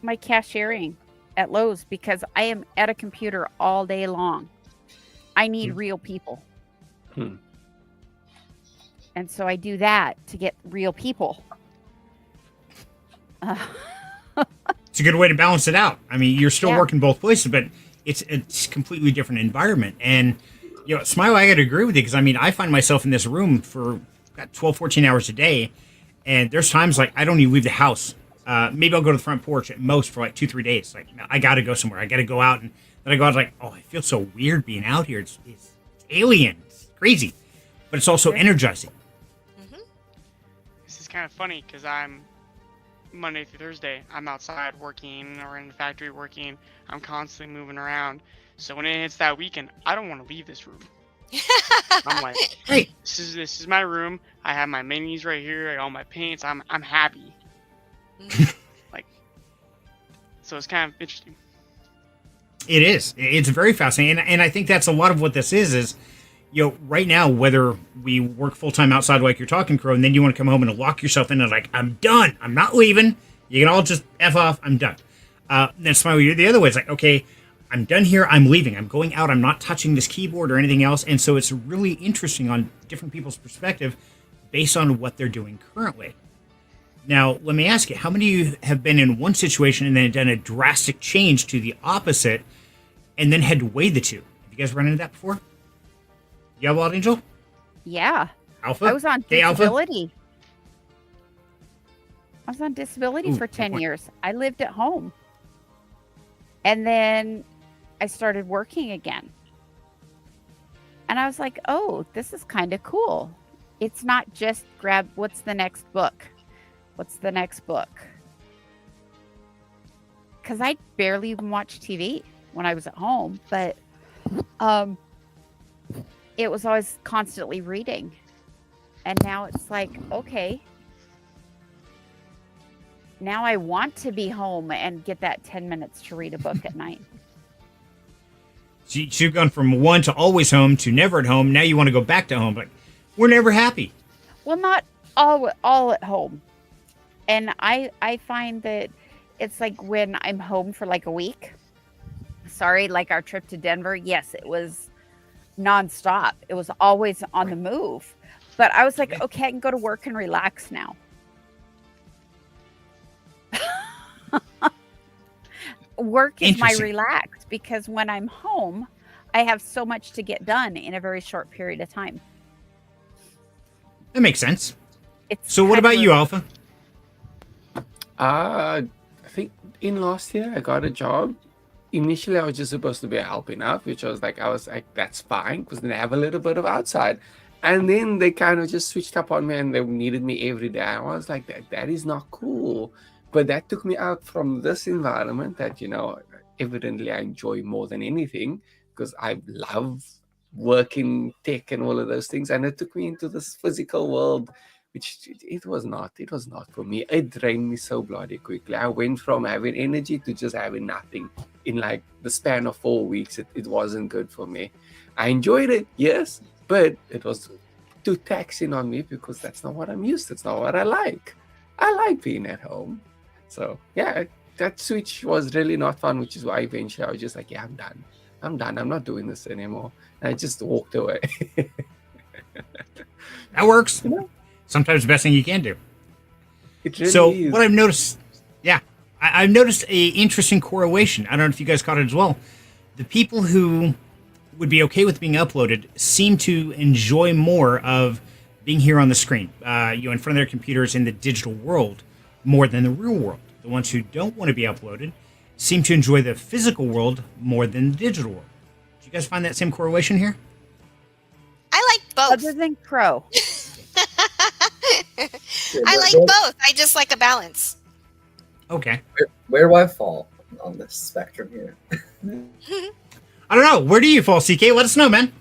my cashiering at Lowe's because I am at a computer all day long. I need real people. Hmm. And so I do that to get real people. It's a good way to balance it out. I mean, you're still Yeah. working both places, but it's a completely different environment. And, Smile, I got to agree with you because, I mean, I find myself in this room for 12, 14 hours a day. And there's times like I don't even leave the house. Maybe I'll go to the front porch at most for like 2-3 days. Like, no, I got to go somewhere. I got to go out. And then I go out like, oh, I feel so weird being out here. It's alien. It's crazy. But it's also energizing. This is kind of funny because I'm Monday through Thursday, I'm outside working or in the factory working. I'm constantly moving around. So when it hits that weekend, I don't want to leave this room. I'm like, Hey, this is my room. I have my minis right here. I got all my paints. I'm happy. So it's kind of interesting. it is. It's very fascinating. And I think that's a lot of what this is, right now, whether we work full-time outside like you're talking, Crow, and then you want to come home and lock yourself in and like, I'm done. I'm not leaving. You can all just F off. I'm done. Then Smile, you're the other way. It's like, okay, I'm done here. I'm leaving. I'm going out. I'm not touching this keyboard or anything else. And so it's really interesting on different people's perspective based on what they're doing currently. Now, let me ask you, how many of you have been in one situation and then done a drastic change to the opposite and then had to weigh the two? Have you guys run into that before? Yeah, Wild Angel? Yeah. Alpha? I was on Hey, Alpha? disability. I was on disability Ooh, for good 10 point. years. I lived at home. And then I started working again. And I was like, oh, this is kind of cool. It's not just grab, what's the next book? What's the next book? Because I barely even watched TV when I was at home. But it was always constantly reading. And now it's like, okay, now I want to be home and get that 10 minutes to read a book at night. So you've gone from one to always home to never at home. Now you want to go back to home. Like, we're never happy. Well, not all at home. And I find that it's like when I'm home for like a week. Sorry, like our trip to Denver. Yes, it was nonstop. It was always on the move. But I was like, okay, I can go to work and relax now. Work is my Interesting. relax because when I'm home, I have so much to get done in a very short period of time. That makes sense. It's So what kind about of you, Alpha? I think in last year I got a job. Initially, I was just supposed to be helping out, which I was like, that's fine, because they have a little bit of outside. And then they kind of just switched up on me and they needed me every day. I was like, that is not cool. But that took me out from this environment that, evidently I enjoy more than anything, because I love working tech and all of those things. And it took me into this physical world, which it was not for me. It drained me so bloody quickly. I went from having energy to just having nothing in like the span of 4 weeks. It wasn't good for me. I enjoyed it, yes, but it was too taxing on me because that's not what I'm used to. It's not what I like. I like being at home. So yeah, that switch was really not fun, which is why eventually I was just like, yeah, I'm done. I'm not doing this anymore. And I just walked away. That works. You know? Sometimes the best thing you can do. It really So is. what I've noticed, I've noticed a interesting correlation. I don't know if you guys caught it as well. The people who would be okay with being uploaded seem to enjoy more of being here on the screen, in front of their computers in the digital world more than the real world. The ones who don't want to be uploaded seem to enjoy the physical world more than the digital world. Do you guys find that same correlation here? I like both. other than Crow. I like both. I just like a balance. Okay. Where do I fall on this spectrum here? I don't know. Where do you fall, CK? Let us know, man.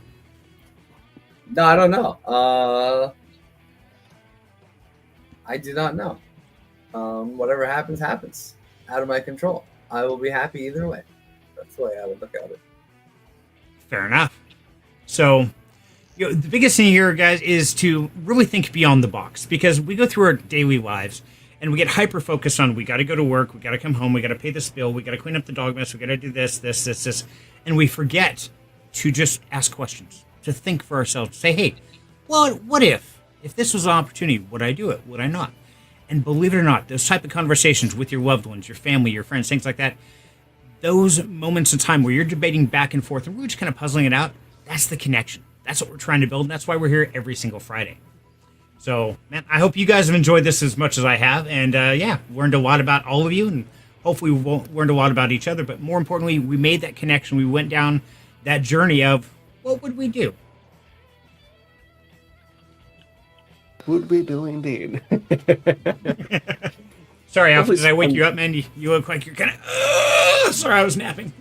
No, I don't know. I do not know. Whatever happens, happens. Out of my control. I will be happy either way. That's the way I would look at it. Fair enough. So, the biggest thing here, guys, is to really think beyond the box, because we go through our daily lives and we get hyper focused on we got to go to work, we got to come home, we got to pay this bill, we got to clean up the dog mess, we got to do this, and we forget to just ask questions, to think for ourselves, say, hey, well, what if this was an opportunity, would I do it? Would I not? And believe it or not, those type of conversations with your loved ones, your family, your friends, things like that, those moments in time where you're debating back and forth and we're just kind of puzzling it out, that's the connection. That's what we're trying to build, and that's why we're here every single Friday. So, man, I hope you guys have enjoyed this as much as I have, and learned a lot about all of you, and hopefully we've learned a lot about each other, but more importantly, we made that connection. We went down that journey of, what would we do? Would we do indeed? Sorry, Alfred, did I wake you up, man? You look like you're kind of, sorry, I was napping.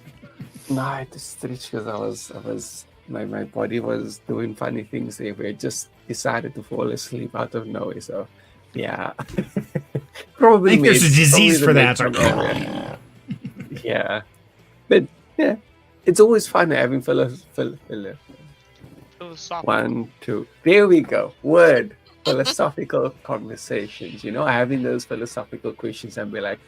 No, I had to stretch because I was my body was doing funny things there where I just decided to fall asleep out of nowhere. So yeah. Probably I think there's a disease for that. Yeah. But yeah. It's always fun having Philosophical. 1, 2. There we go. Word. Philosophical conversations, having those philosophical questions and be like,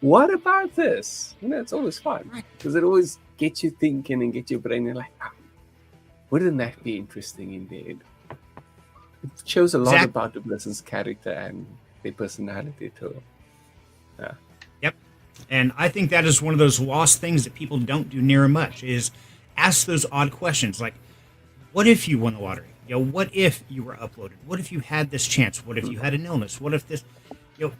what about this? It's always fun because it always gets you thinking and get your brain like, wouldn't that be interesting indeed? It shows a lot about the person's character and their personality too. Yeah. Yep. And I think that is one of those lost things that people don't do near much is ask those odd questions like, what if you won the lottery? What if you were uploaded? What if you had this chance? What if you had an illness? What if this?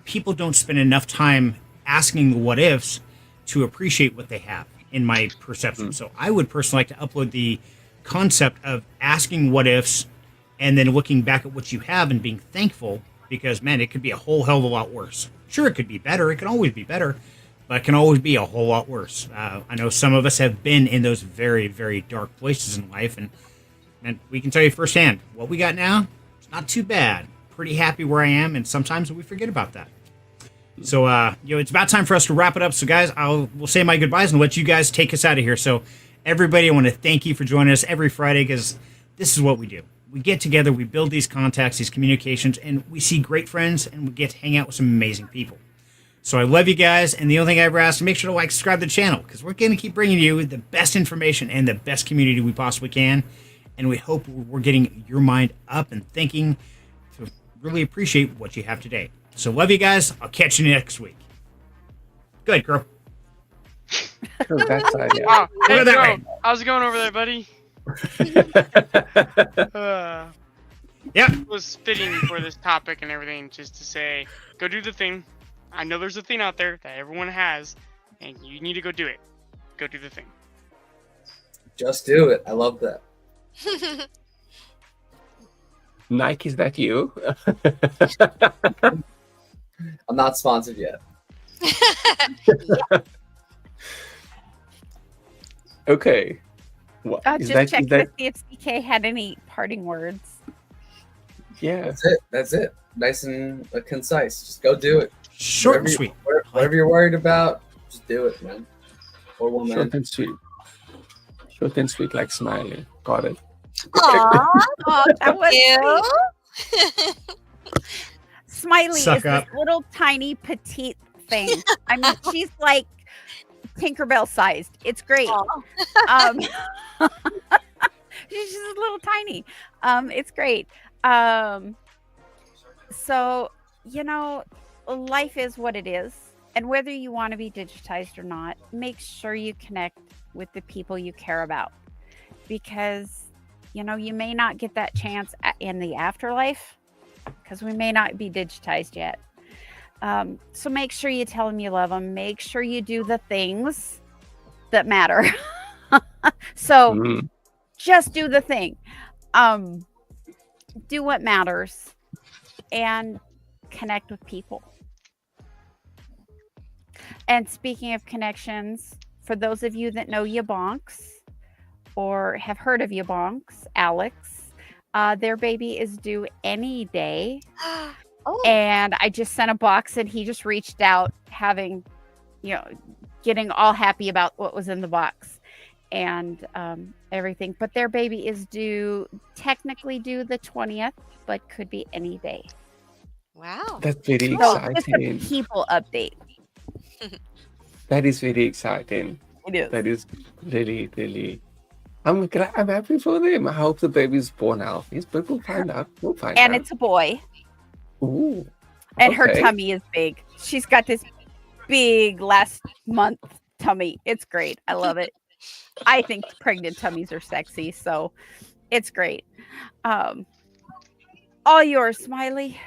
People don't spend enough time asking the what ifs to appreciate what they have, in my perception. So I would personally like to upload the concept of asking what ifs and then looking back at what you have and being thankful, because, man, it could be a whole hell of a lot worse. Sure, it could be better. It can always be better, but it can always be a whole lot worse. I know some of us have been in those very, very dark places in life, and we can tell you firsthand, what we got now, it's not too bad. Pretty happy where I am, and sometimes we forget about that. So, it's about time for us to wrap it up. So, guys, we'll say my goodbyes and let you guys take us out of here. So, everybody, I want to thank you for joining us every Friday, because this is what we do. We get together, we build these contacts, these communications, and we see great friends, and we get to hang out with some amazing people. So I love you guys, and the only thing I ever ask is make sure to like, subscribe to the channel, because we're going to keep bringing you the best information and the best community we possibly can. And we hope we're getting your mind up and thinking to really appreciate what you have today. So love you guys. I'll catch you next week. Go ahead, Crow. That side, yeah. Wow. Hey, Go that Joe, way. how's it going over there, buddy? Yep. It was fitting for this topic and everything, just to say, go do the thing. I know there's a thing out there that everyone has, and you need to go do it. Go do the thing. Just do it. I love that. Nike, is that you? I'm not sponsored yet. Okay. What, Just check to see if CK had any parting words. Yeah. That's it. Nice and concise. Just go do it. Short and Whatever sweet. Whatever you're worried about, just do it, man. Or woman. Short and sweet. Short and sweet, like Smiley. Got it. Aw, Oh, that was you. Smiley Suck is up. this little tiny petite thing. I mean, she's like Tinkerbell sized. It's great. Um, she's just a little tiny. It's great. So, you know, life is what it is. And whether you want to be digitized or not, make sure you connect with the people you care about. Because, you know, you may not get that chance in the afterlife because we may not be digitized yet. So make sure you tell them you love them. Make sure you do the things that matter. So just do the thing. Do what matters and connect with people. And speaking of connections, for those of you that know Yabonks or have heard of Yabonks, Alex, their baby is due any day. Oh, And I just sent a box and he just reached out having, you know, getting all happy about what was in the box and everything. But their baby is technically due the 20th, but could be any day. wow. That's very So just a exciting. people update. That is very exciting. It is. That is really, really. I'm happy for them. I hope the baby's born healthy, but we'll find out. We'll find And out. it's a boy. Ooh. And her Okay. tummy is big. She's got this big last month tummy. It's great. I love it. I think pregnant tummies are sexy, so it's great. All yours, Smiley.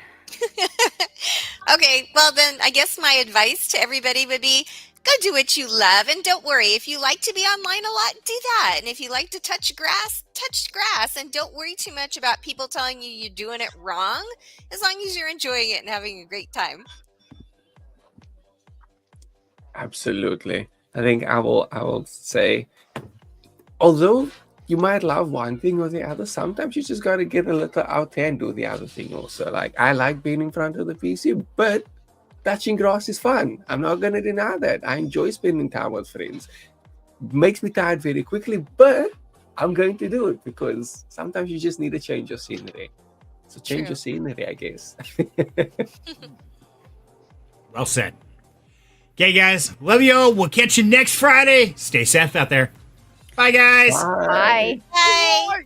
Okay, well then I guess my advice to everybody would be go do what you love and don't worry. If you like to be online a lot, do that. And if you like to touch grass and don't worry too much about people telling you you're doing it wrong as long as you're enjoying it and having a great time. Absolutely. I think I will say, although you might love one thing or the other, sometimes you just got to get a little out there and do the other thing also. Like, I like being in front of the PC, but touching grass is fun. I'm not going to deny that. I enjoy spending time with friends. Makes me tired very quickly, but I'm going to do it because sometimes you just need to change your scenery. So change True. your scenery, I guess. Well said. Okay, guys. Love you all. We'll catch you next Friday. Stay safe out there. Bye, guys. Bye. Bye.